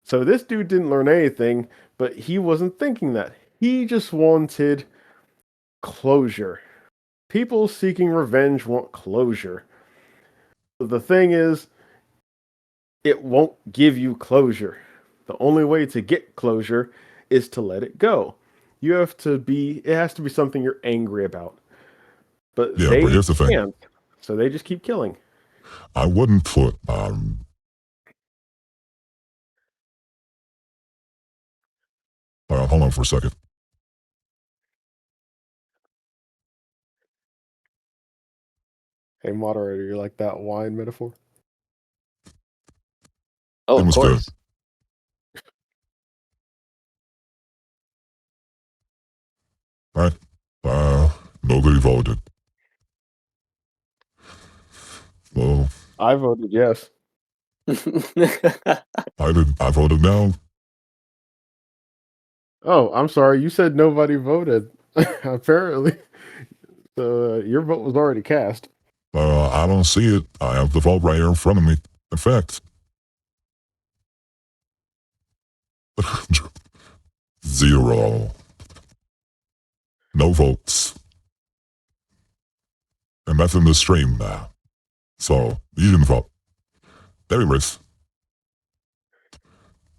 So this dude didn't learn anything, but he wasn't thinking that. He just wanted closure. People seeking revenge want closure. The thing is, it won't give you closure. The only way to get closure is to let it go. It has to be something you're angry about. But Yeah, but they here's the thing. can't. So they just keep killing. I wouldn't put hold on for a second. Hey, moderator, you like that wine metaphor? Oh, It of was good. course. Right? Nobody voted. Well, I voted yes. I voted no. Oh, I'm sorry. You said nobody voted. Apparently. Your vote was already cast. I don't see it. I have the vote right here in front of me. In fact, 0. No votes. And that's in the stream now. So, you can vote. Anyways,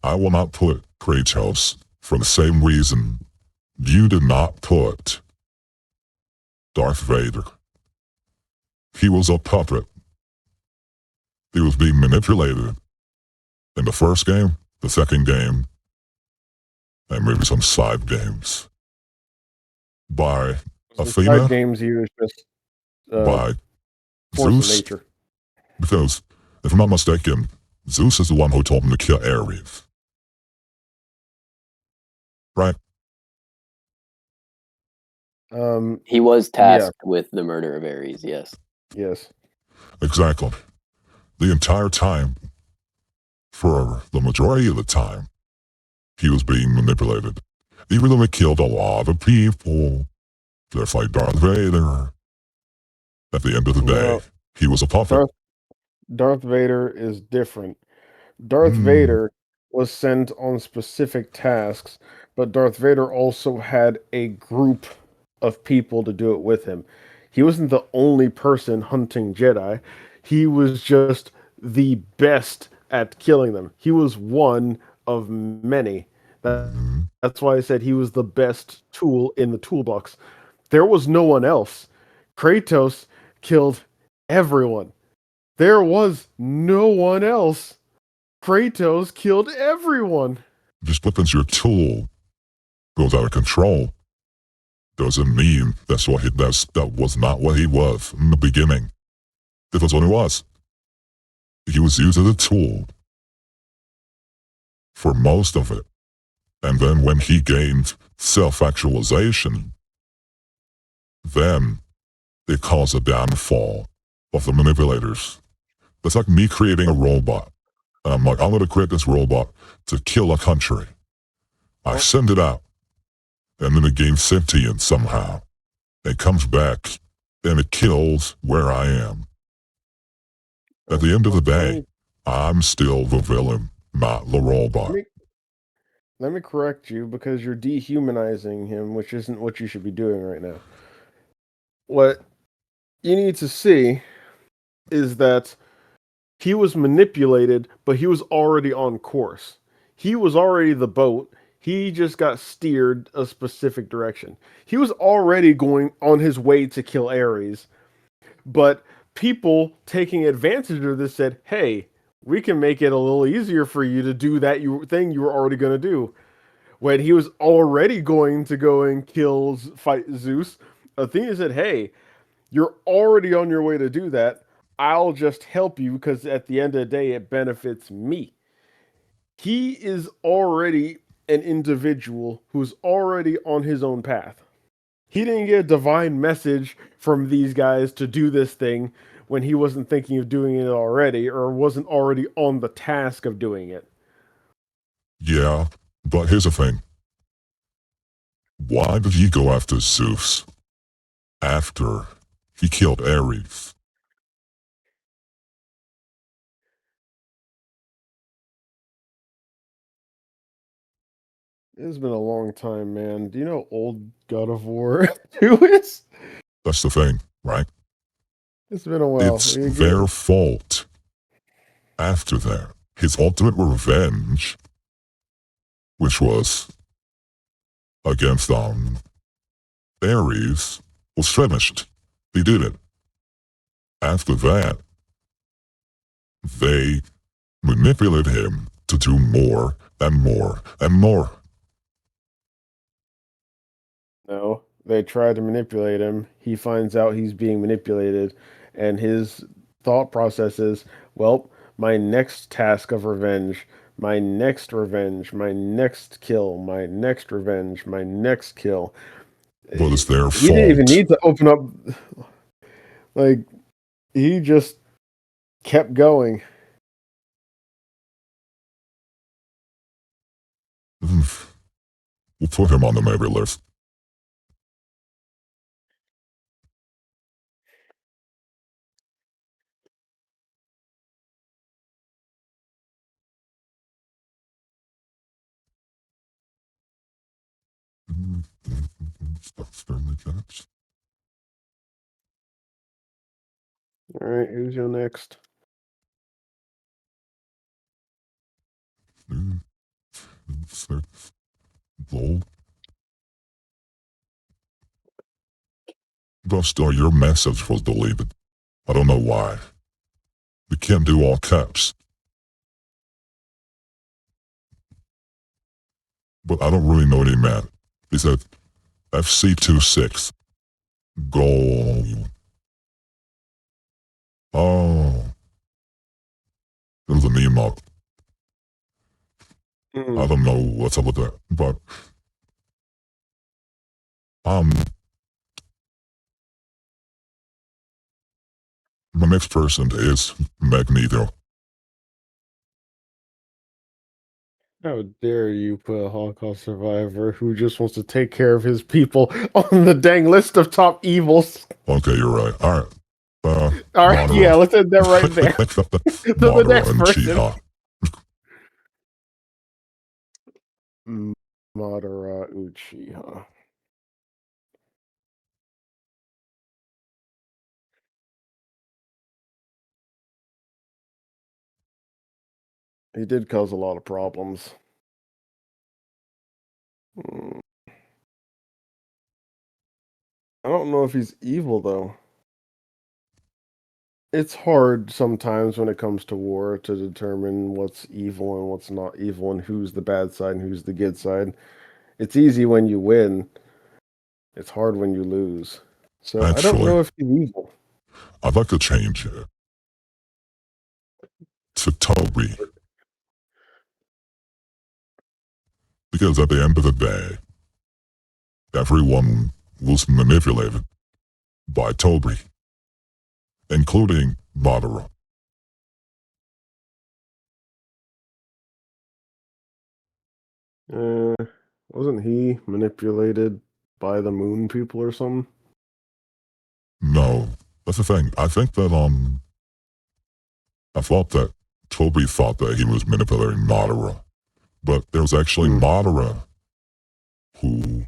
I will not put Kratos for the same reason you did not put Darth Vader. He was a puppet. He was being manipulated in the first game, the second game, and maybe some side games by Side Athena, games, he was just by force of Zeus, nature. because if I'm not mistaken, Zeus is the one who told him to kill Ares. Right? He was tasked with the murder of Ares, yes. Yes. Exactly. The entire time, for the majority of the time, he was being manipulated. Even though he killed a lot of people, just like Darth Vader, at the end of the day, No, he was a puppet. Darth Vader is different. Darth Vader was sent on specific tasks, but Darth Vader also had a group of people to do it with him. He wasn't the only person hunting Jedi. He was just the best at killing them. He was one of many. That's why I said he was the best tool in the toolbox. There was no one else. Kratos killed everyone. There was no one else. Kratos killed everyone. Just because your tool goes out of control doesn't mean that was not what he was in the beginning. That was what he was. He was used as a tool for most of it. And then when he gained self-actualization, then it caused a downfall of the manipulators. That's like me creating a robot. I'm like, I'm going to create this robot to kill a country. I send it out, and then it gains sentience somehow. It comes back, and it kills where I am. At the end of the day, I'm still the villain, not the robot. Let me correct you because you're dehumanizing him, which isn't what you should be doing right now. What you need to see is that he was manipulated, but he was already on course. He was already the boat. He just got steered a specific direction. He was already going on his way to kill Ares, but people taking advantage of this said, "Hey, we can make it a little easier for you to do that thing you were already going to do." When he was already going to go and fight Zeus, Athena said, "Hey, you're already on your way to do that. I'll just help you because at the end of the day, it benefits me." He is already an individual who's already on his own path. He didn't get a divine message from these guys to do this thing when he wasn't thinking of doing it already or wasn't already on the task of doing it. Yeah, but here's the thing. Why did he go after Zeus after he killed Ares? It's been a long time, man. Do you know old God of War 2 is? That's the thing, right? It's been a while. It's their fault. After that, his ultimate revenge, which was against Ares, was finished. He did it. After that, they manipulated him to do more and more and more. No, they try to manipulate him. He finds out he's being manipulated, and his thought process is, well, my next task of revenge, my next revenge, my next kill, my next revenge, my next kill. But it's their He didn't even fault. need to open up. Like, he just kept going. We'll put him on the maybe list. Stuff like that. All right, who's your next? Lol. Buster, your message was deleted. I don't know why. We can't do all caps. But I don't really know what he meant. He said FC26. Goal. Oh. It was an emote. I don't know what's up with that, but the next person is Magneto. How dare you put a Holocaust survivor who just wants to take care of his people on the dang list of top evils? Okay, you're right. All right. All right, Madara. yeah, let's end that right there. the Madara next and person. Uchiha. Madara Uchiha. He did cause a lot of problems. I don't know if he's evil, though. It's hard sometimes when it comes to war to determine what's evil and what's not evil and who's the bad side and who's the good side. It's easy when you win. It's hard when you lose. So I don't know if he's evil. I'd like to change it to Toby. Because at the end of the day, everyone was manipulated by Toby, including Madara. Wasn't he manipulated by the moon people or something? No, that's the thing. I think that I thought that Toby thought that he was manipulating Madara, but there was actually Madara who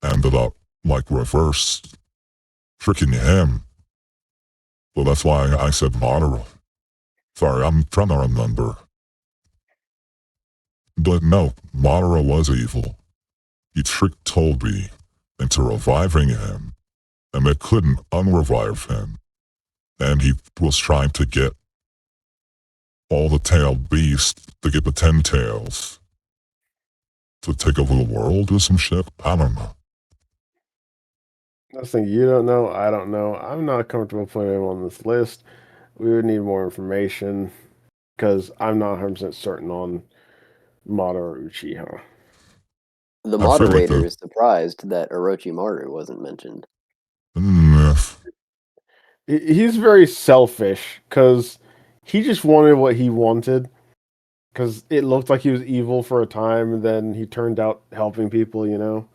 ended up like reverse tricking him. Well, that's why I said Madara. Sorry, I'm trying to remember. But no, Madara was evil. He tricked Toby into reviving him, and they couldn't unrevive him. And he was trying to get all the tailed beasts to get the 10 tails to take over the world or some shit. I don't know. Nothing you don't know, I don't know. I'm not comfortable putting him on this list. We would need more information because I'm not 100% certain on Madara Uchiha. The moderator is surprised that Orochimaru wasn't mentioned. He's very selfish because he just wanted what he wanted because it looked like he was evil for a time and then he turned out helping people, you know?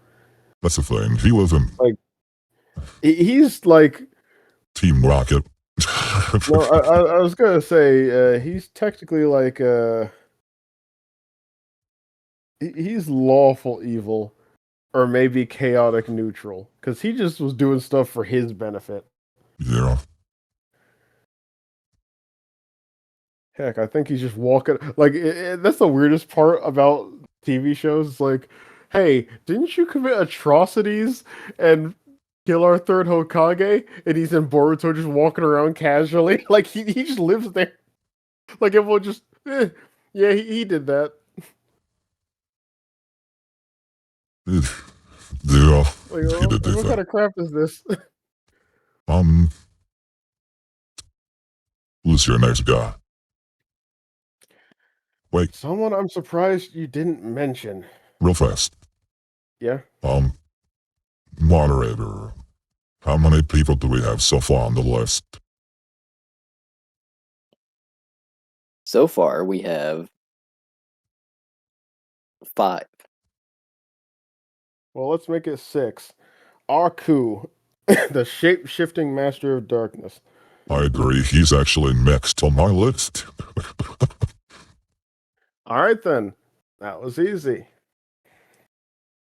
That's the thing. He wasn't. Like, he's like Team Rocket. No, I was gonna say he's technically like he's lawful evil, or maybe chaotic neutral, because he just was doing stuff for his benefit. Yeah. Heck, I think he's just walking. Like that's the weirdest part about TV shows. It's like, hey, didn't you commit atrocities and kill our third Hokage? And he's in Boruto just walking around casually, like he just lives there. Like everyone just, yeah, he did that. Yeah. Like, He did do what kind that. of crap is this? Who's your next guy? Wait, Someone I'm surprised you didn't mention. real fast. Yeah. Moderator. How many people do we have so far on the list? So far, we have 5. Well, let's make it 6. Aku, the shape-shifting master of darkness. I agree, he's actually next on my list. All right, then. That was easy.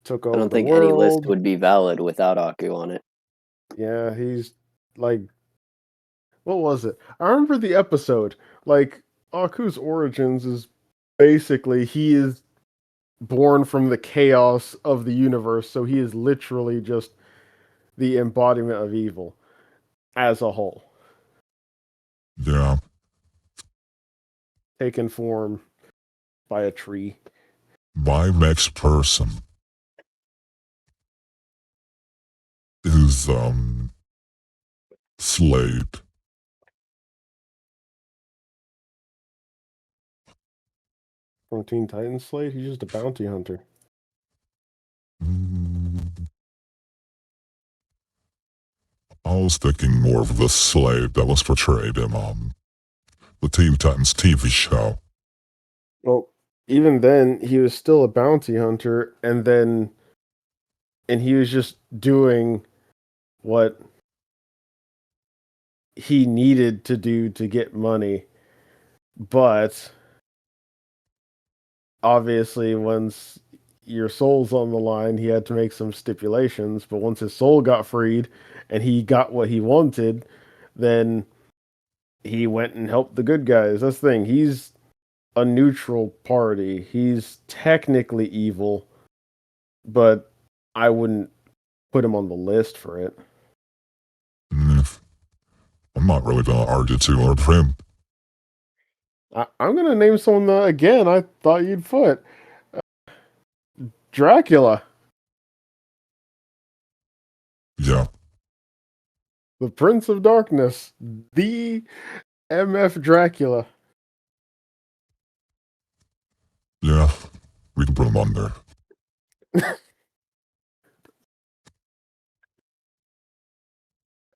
Took I over don't the think any list world. would be valid without Aku on it. Yeah, he's like, what was it? I remember the episode. Like, Aku's origins is basically he is born from the chaos of the universe, so he is literally just the embodiment of evil as a whole, Yeah, taken form by a tree. my next person is, Slade. From Teen Titans Slade, he's just a bounty hunter. I was thinking more of the Slade that was portrayed in, the Teen Titans TV show. Well, even then, he was still a bounty hunter, and he was just doing what he needed to do to get money. But obviously, once your soul's on the line, he had to make some stipulations. But once his soul got freed and he got what he wanted, then he went and helped the good guys. That's the thing. He's a neutral party. He's technically evil, but I wouldn't put him on the list for it. I'm not really gonna argue too hard for him. I'm gonna name someone that, again, I thought you'd put. Dracula. Yeah, The Prince of Darkness. The MF Dracula. yeah, we can put him on there.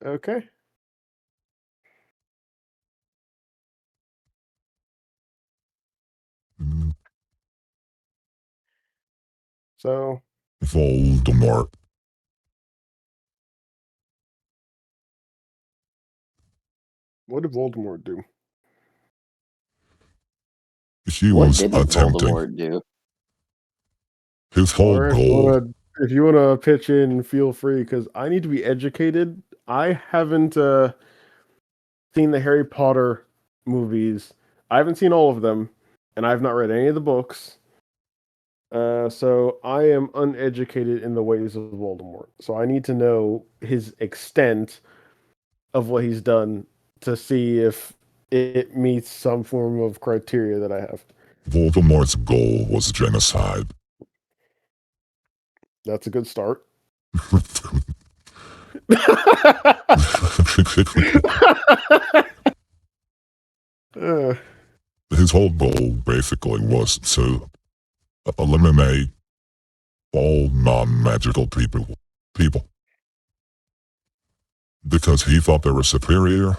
Okay. So, Voldemort. what did Voldemort do? He What was didn't attempting. Voldemort do? His whole Or goal. if you wanna pitch in, feel free, because I need to be educated. I haven't seen the Harry Potter movies. I haven't seen all of them, and I've not read any of the books. So I am uneducated in the ways of Voldemort. So I need to know his extent of what he's done to see if it meets some form of criteria that I have. Voldemort's goal was genocide. That's a good start. His whole goal basically was to eliminate all non-magical people. Because he thought they were superior,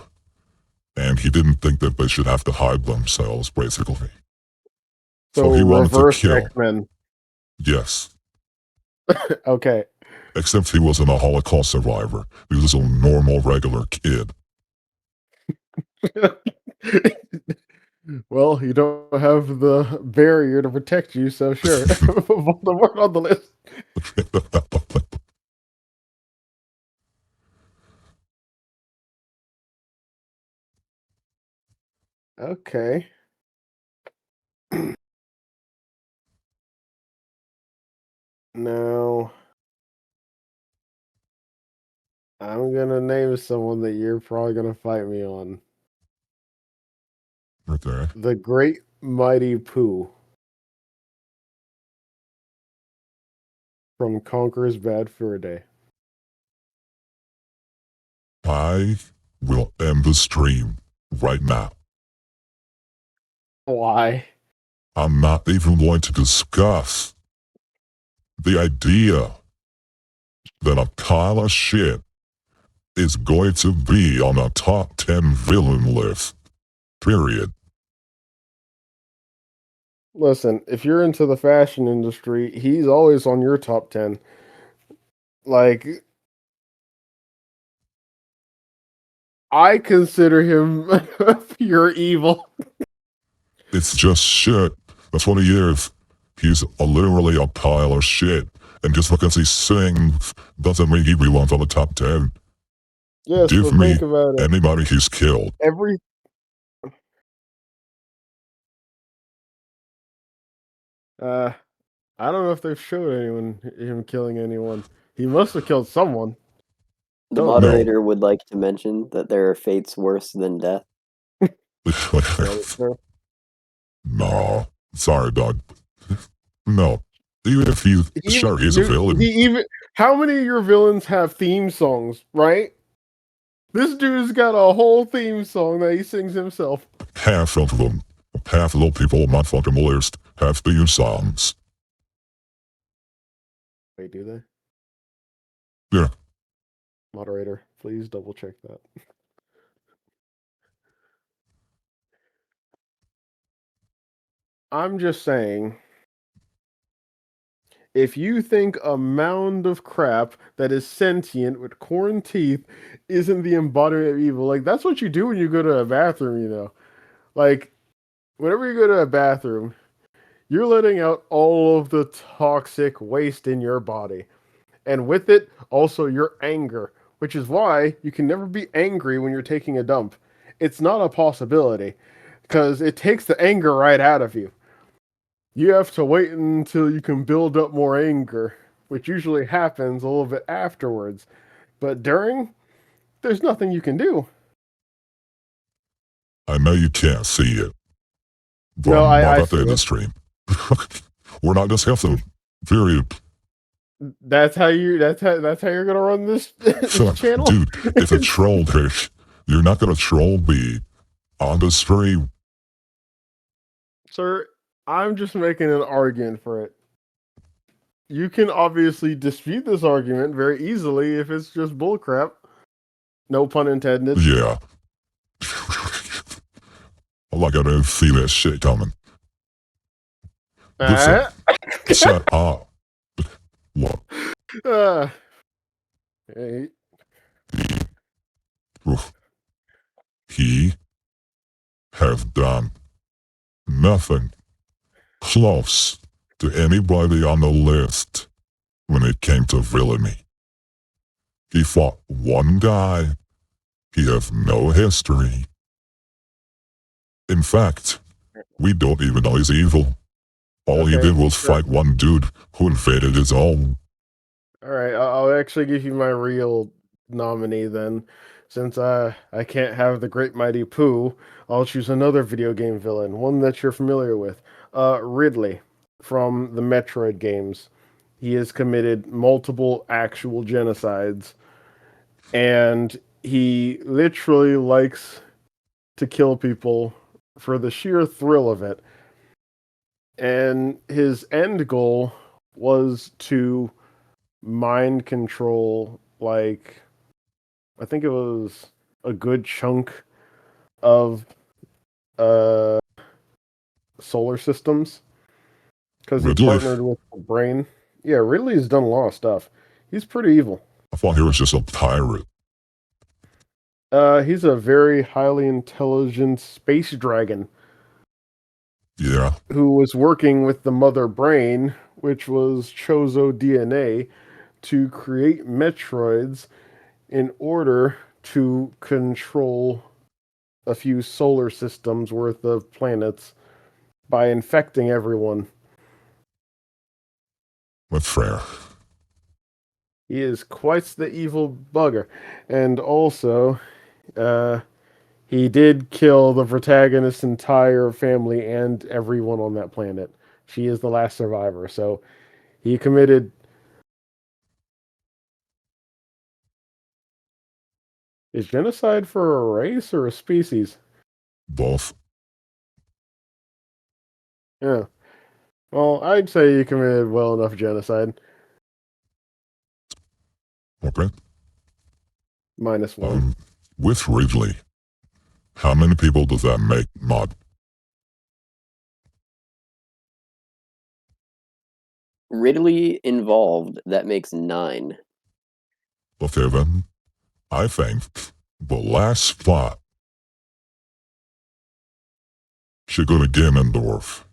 and he didn't think that they should have to hide themselves, basically. So he wanted to reverse kill. X-Men. Yes. Okay. Except he wasn't a Holocaust survivor. He was a normal, regular kid. Well, you don't have the barrier to protect you, so sure. Voldemort on the list. Okay. Now, I'm gonna name someone that you're probably gonna fight me on. Right there. The Great Mighty Pooh from Conqueror's Bad Fur Day. I will end the stream right now. Why? I'm not even going to discuss the idea that a pile of shit is going to be on a top 10 villain list. Period. Listen, if you're into the fashion industry, he's always on your top 10. Like, I consider him pure evil. It's just shit. That's what he is. He's literally a pile of shit. And just because he sings doesn't mean he belongs on the top 10. Yes, Give but me think about it. anybody he's killed. I don't know if they've showed him killing anyone. He must have killed someone. The No. moderator would like to mention that there are fates worse than death. No. Sorry, dog. No. Even if he's a villain. How many of your villains have theme songs, right? This dude's got a whole theme song that he sings himself. Half of them. Half of the people on my fucking list have theme songs. Wait, do they? Yeah. Moderator, please double check that. I'm just saying, if you think a mound of crap that is sentient with corn teeth isn't the embodiment of evil, like, that's what you do when you go to a bathroom, you know? Like, whenever you go to a bathroom, you're letting out all of the toxic waste in your body. And with it, also your anger, which is why you can never be angry when you're taking a dump. It's not a possibility, because it takes the anger right out of you. You have to wait until you can build up more anger, which usually happens a little bit afterwards. But during, there's nothing you can do. I know you can't see it. But No, I'm I not see at the it. stream. We're not discussing. Period. That's how you're gonna run this, this channel, dude. It's a troll fish. You're not gonna troll me on the stream, sir. I'm just making an argument for it. You can obviously dispute this argument very easily if it's just bullcrap. No pun intended. Yeah. Like I didn't see that shit coming. Listen, shut up. What? Hey. He has done nothing close to anybody on the list when it came to villainy. He fought one guy. He has no history. In fact, we don't even know he's evil. All he did was fight one dude who invaded his home. Alright, I'll actually give you my real nominee then. Since I can't have the Great Mighty Pooh, I'll choose another video game villain, one that you're familiar with. Ridley from the Metroid games. He has committed multiple actual genocides, and he literally likes to kill people for the sheer thrill of it. And his end goal was to mind control, like, I think it was a good chunk of solar systems, because he partnered with the brain. Yeah, Ridley's done a lot of stuff. He's pretty evil. I thought he was just a pirate. He's a very highly intelligent space dragon. Yeah, who was working with the mother brain, which was Chozo DNA, to create Metroids in order to control a few solar systems worth of planets by infecting everyone. that's fair. He is quite the evil bugger. And also, uh, he did kill the protagonist's entire family and everyone on that planet. She is the last survivor. So he committed. Is genocide for a race or a species? Both. Yeah. Well, I'd say he committed well enough genocide. Okay. -1. Um, with Ridley, how many people does that make, Mod? Ridley involved, that makes 9. Okay then, I think the last spot should go to Ganondorf.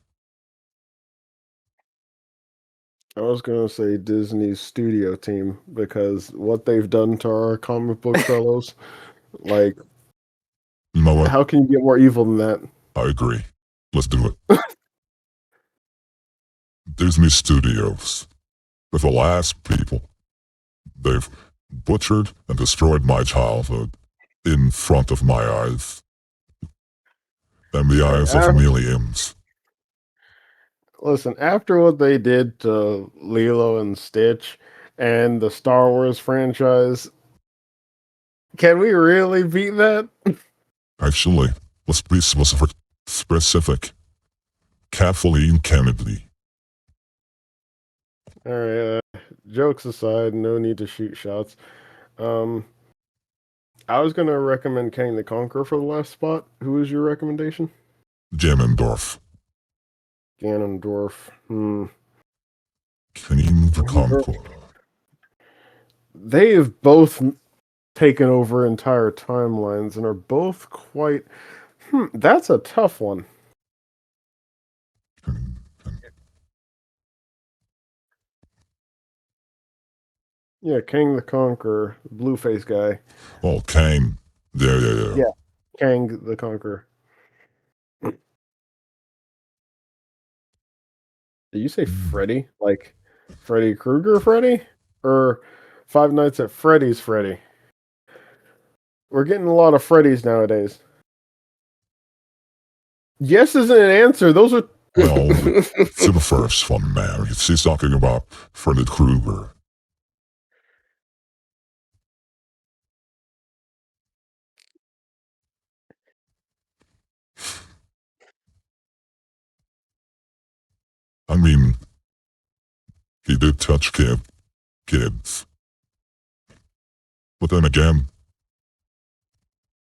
I was gonna say Disney's studio team because what they've done to our comic book fellows, like, You know what? how can you get more evil than that? I agree. Let's do it. Disney Studios. They're the last people. They've butchered and destroyed my childhood in front of my eyes and the eyes of millions. Listen, after what they did to Lilo and Stitch and the Star Wars franchise, can we really beat that? Actually, let's be specific. Kathleen Kennedy. All right, jokes aside, no need to shoot shots. Um, I was gonna recommend Kang the Conqueror for the last spot. Who was your recommendation? Ganondorf. Ganondorf. King the Conqueror. They have both taken over entire timelines and are both quite. That's a tough one. Yeah, Kang the Conqueror, the blue face guy. Oh, Kang. Yeah. Yeah. Kang the Conqueror. Did you say Freddy? Like Freddy Krueger Freddy? Or Five Nights at Freddy's Freddy? We're getting a lot of Freddys nowadays. Yes isn't an answer. Those are. Well, to the first one, man. She's talking about Freddy Krueger. I mean, he did touch kids. But then again,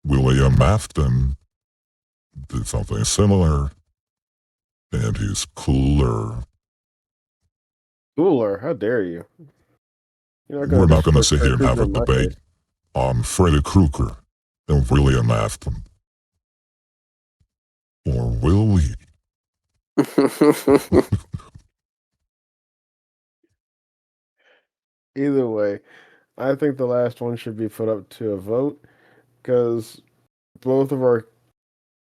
William Afton did something similar, and he's cooler. Cooler. How dare you? You're We're not going to disrespect sit Freddy here and have Krueger a in my debate face. on Freddy Krueger and William Afton. Or will we? Either way, I think the last one should be put up to a vote because both of our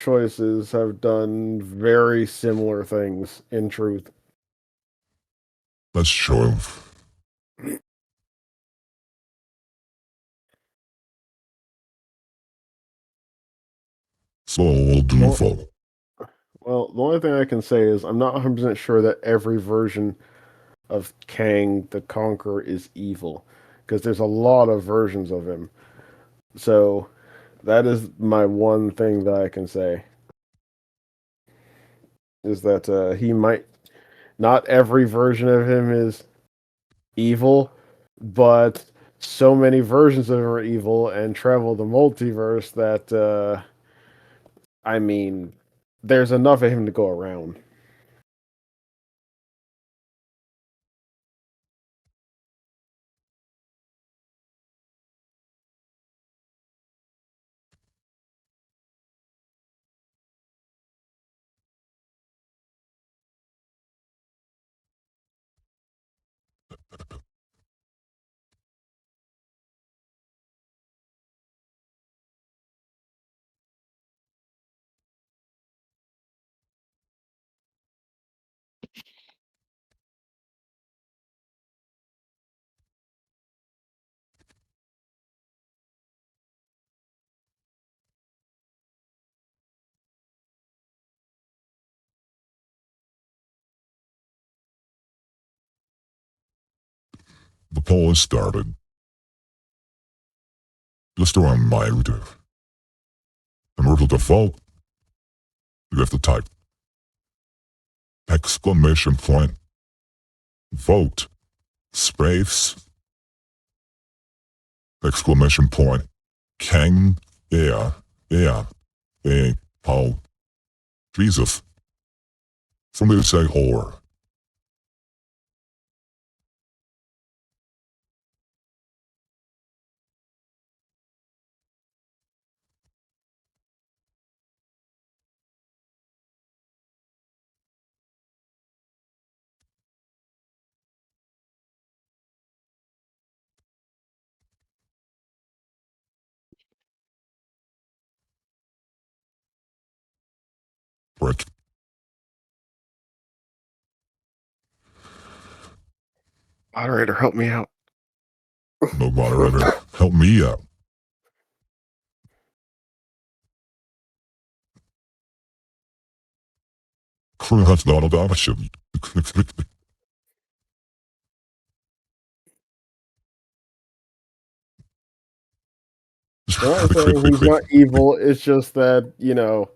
choices have done very similar things in truth. That's true. So we'll do vote. Well, the only thing I can say is I'm not 100% sure that every version of Kang the Conqueror is evil because there's a lot of versions of him. So that is my one thing that I can say is that he might not every version of him is evil, but so many versions of him are evil and travel the multiverse that I mean, there's enough of him to go around. The poll is started. Just around my router. In order to vote, you have to type exclamation point vote space exclamation point Kang oh Jesus. Somebody say whore. Brick. Moderator, help me out. No moderator. Help me out. That's not a option. I'm not saying he's not evil. It's just that, you know,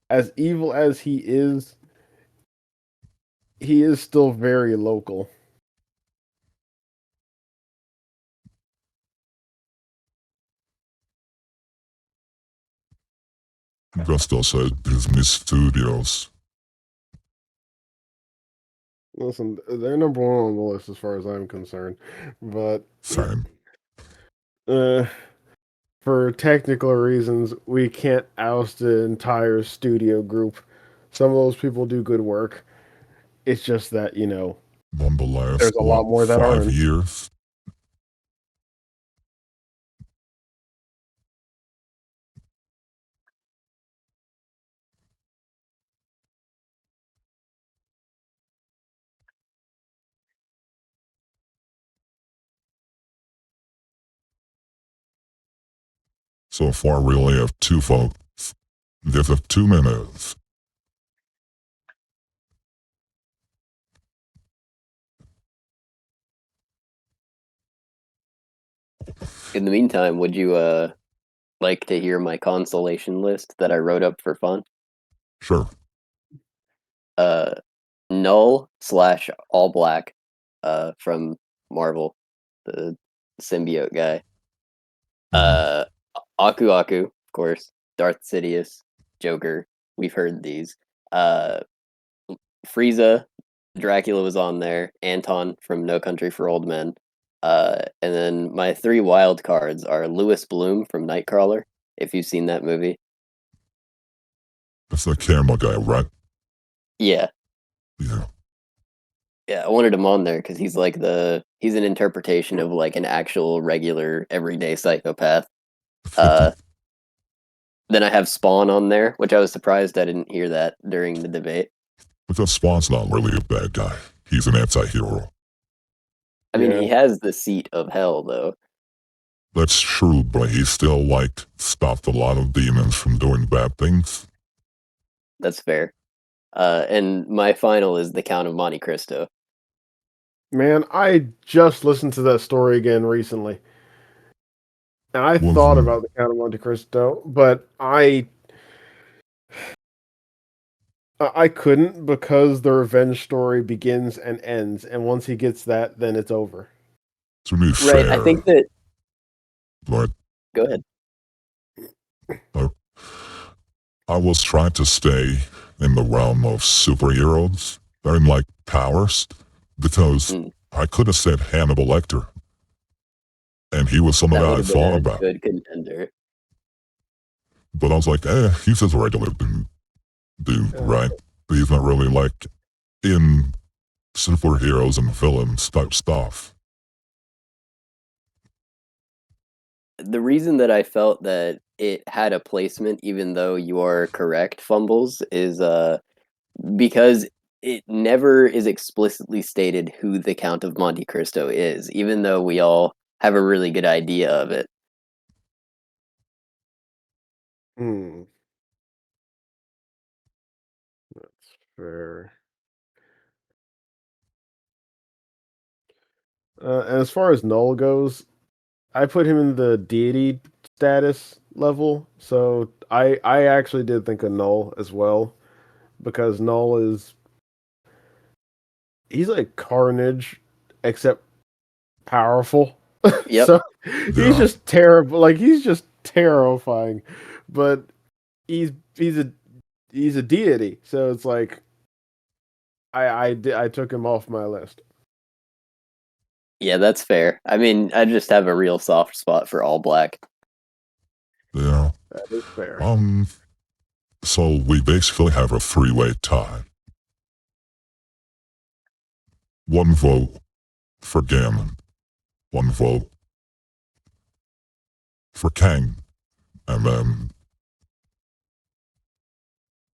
as evil as he is still very local. Gusto said Disney Studios. Listen, they're number one on the list as far as I'm concerned. But Same. for technical reasons, we can't oust the entire studio group. Some of those people do good work. It's just that, you know, On the last, there's a lot more that 5 aren't. years. So far, we only have 2 votes. Give it 2 minutes. In the meantime, would you like to hear my consolation list that I wrote up for fun? Sure. Null / all black from Marvel, the symbiote guy. Aku Aku, of course, Darth Sidious, Joker. We've heard these. Frieza, Dracula was on there. Anton from No Country for Old Men. And then my 3 wild cards are Louis Bloom from Nightcrawler, if you've seen that movie. That's the camera guy, right? Yeah. Yeah. Yeah, I wanted him on there because he's like he's an interpretation of like an actual regular everyday psychopath. Then I have Spawn on there, which I was surprised I didn't hear that during the debate. Because Spawn's not really a bad guy. He's an anti-hero. I mean, Yeah. he has the seat of hell, though. That's true, but he still, stopped a lot of demons from doing bad things. That's fair. And my final is the Count of Monte Cristo. Man, I just listened to that story again recently. And I Well, thought about the Count of Monte Cristo, but I couldn't because the revenge story begins and ends, and once he gets that, then it's over. To be Right, fair, I think that... but Go ahead. I was trying to stay in the realm of superheroes and powers because I could have said Hannibal Lecter, and he was someone That I would have thought been a about. good contender. But I was like, he's just a regular dude, right? He's not really in superheroes and villains type stuff. The reason that I felt that it had a placement, even though you are correct, Fumbles, is because it never is explicitly stated who the Count of Monte Cristo is, even though we all have a really good idea of it. That's fair. And as far as Null goes, I put him in the deity status level. So I actually did think of Null as well, because Null he's like Carnage, except powerful. Yep. So Yeah. he's just terrible. Like, he's just terrifying. But he's a deity. So it's like I took him off my list. Yeah, that's fair. I mean, I just have a real soft spot for all black. Yeah. That is fair. So we basically have a three-way tie. 1 vote for Gammon, 1 vote for Kang, and then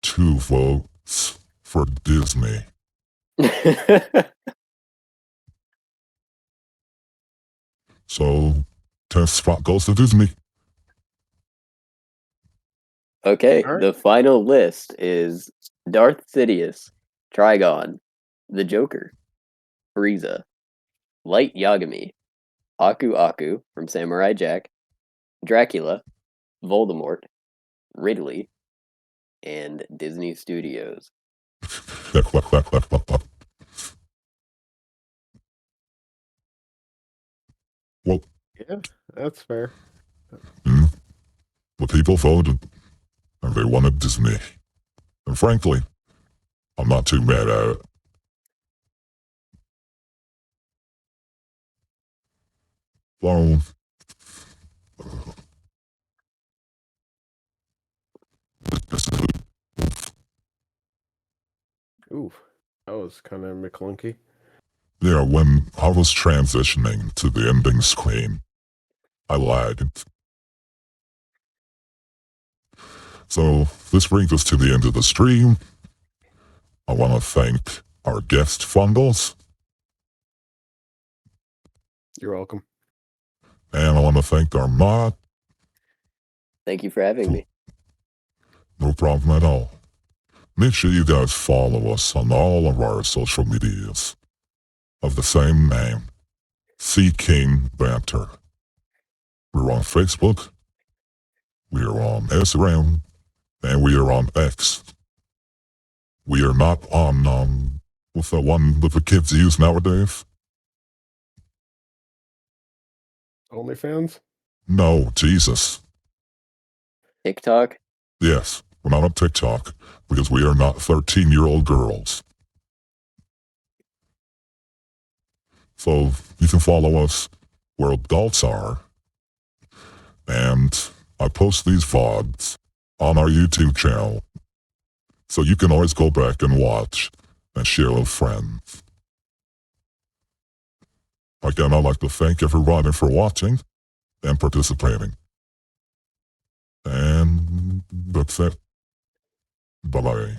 2 votes for Disney. So 10th spot goes to Disney. Okay, All right. the final list is Darth Sidious, Trigon, the Joker, Frieza, Light Yagami, Aku Aku from Samurai Jack, Dracula, Voldemort, Ridley, and Disney Studios. Well, Yeah, that's fair. the people voted, and they wanted Disney. And frankly, I'm not too mad at it. So, Oof, that was kind of McClunky. yeah, when I was transitioning to the ending screen, I lagged. So, this brings us to the end of the stream. I want to thank our guest Fungles, You're welcome. and I want to thank our mod. Thank you for having me. No problem at all. Make sure you guys follow us on all of our social medias of the same name, Sea King Banter. We're on Facebook, we are on Instagram, and we are on X. We are not on, what's that one that the kids use nowadays? OnlyFans? No, Jesus. TikTok? Yes, we're not on TikTok because we are not 13-year-old girls. So you can follow us where adults are. And I post these VODs on our YouTube channel. So you can always go back and watch and share with friends. Again, I'd like to thank everybody for watching and participating. And that's it. Bye-bye.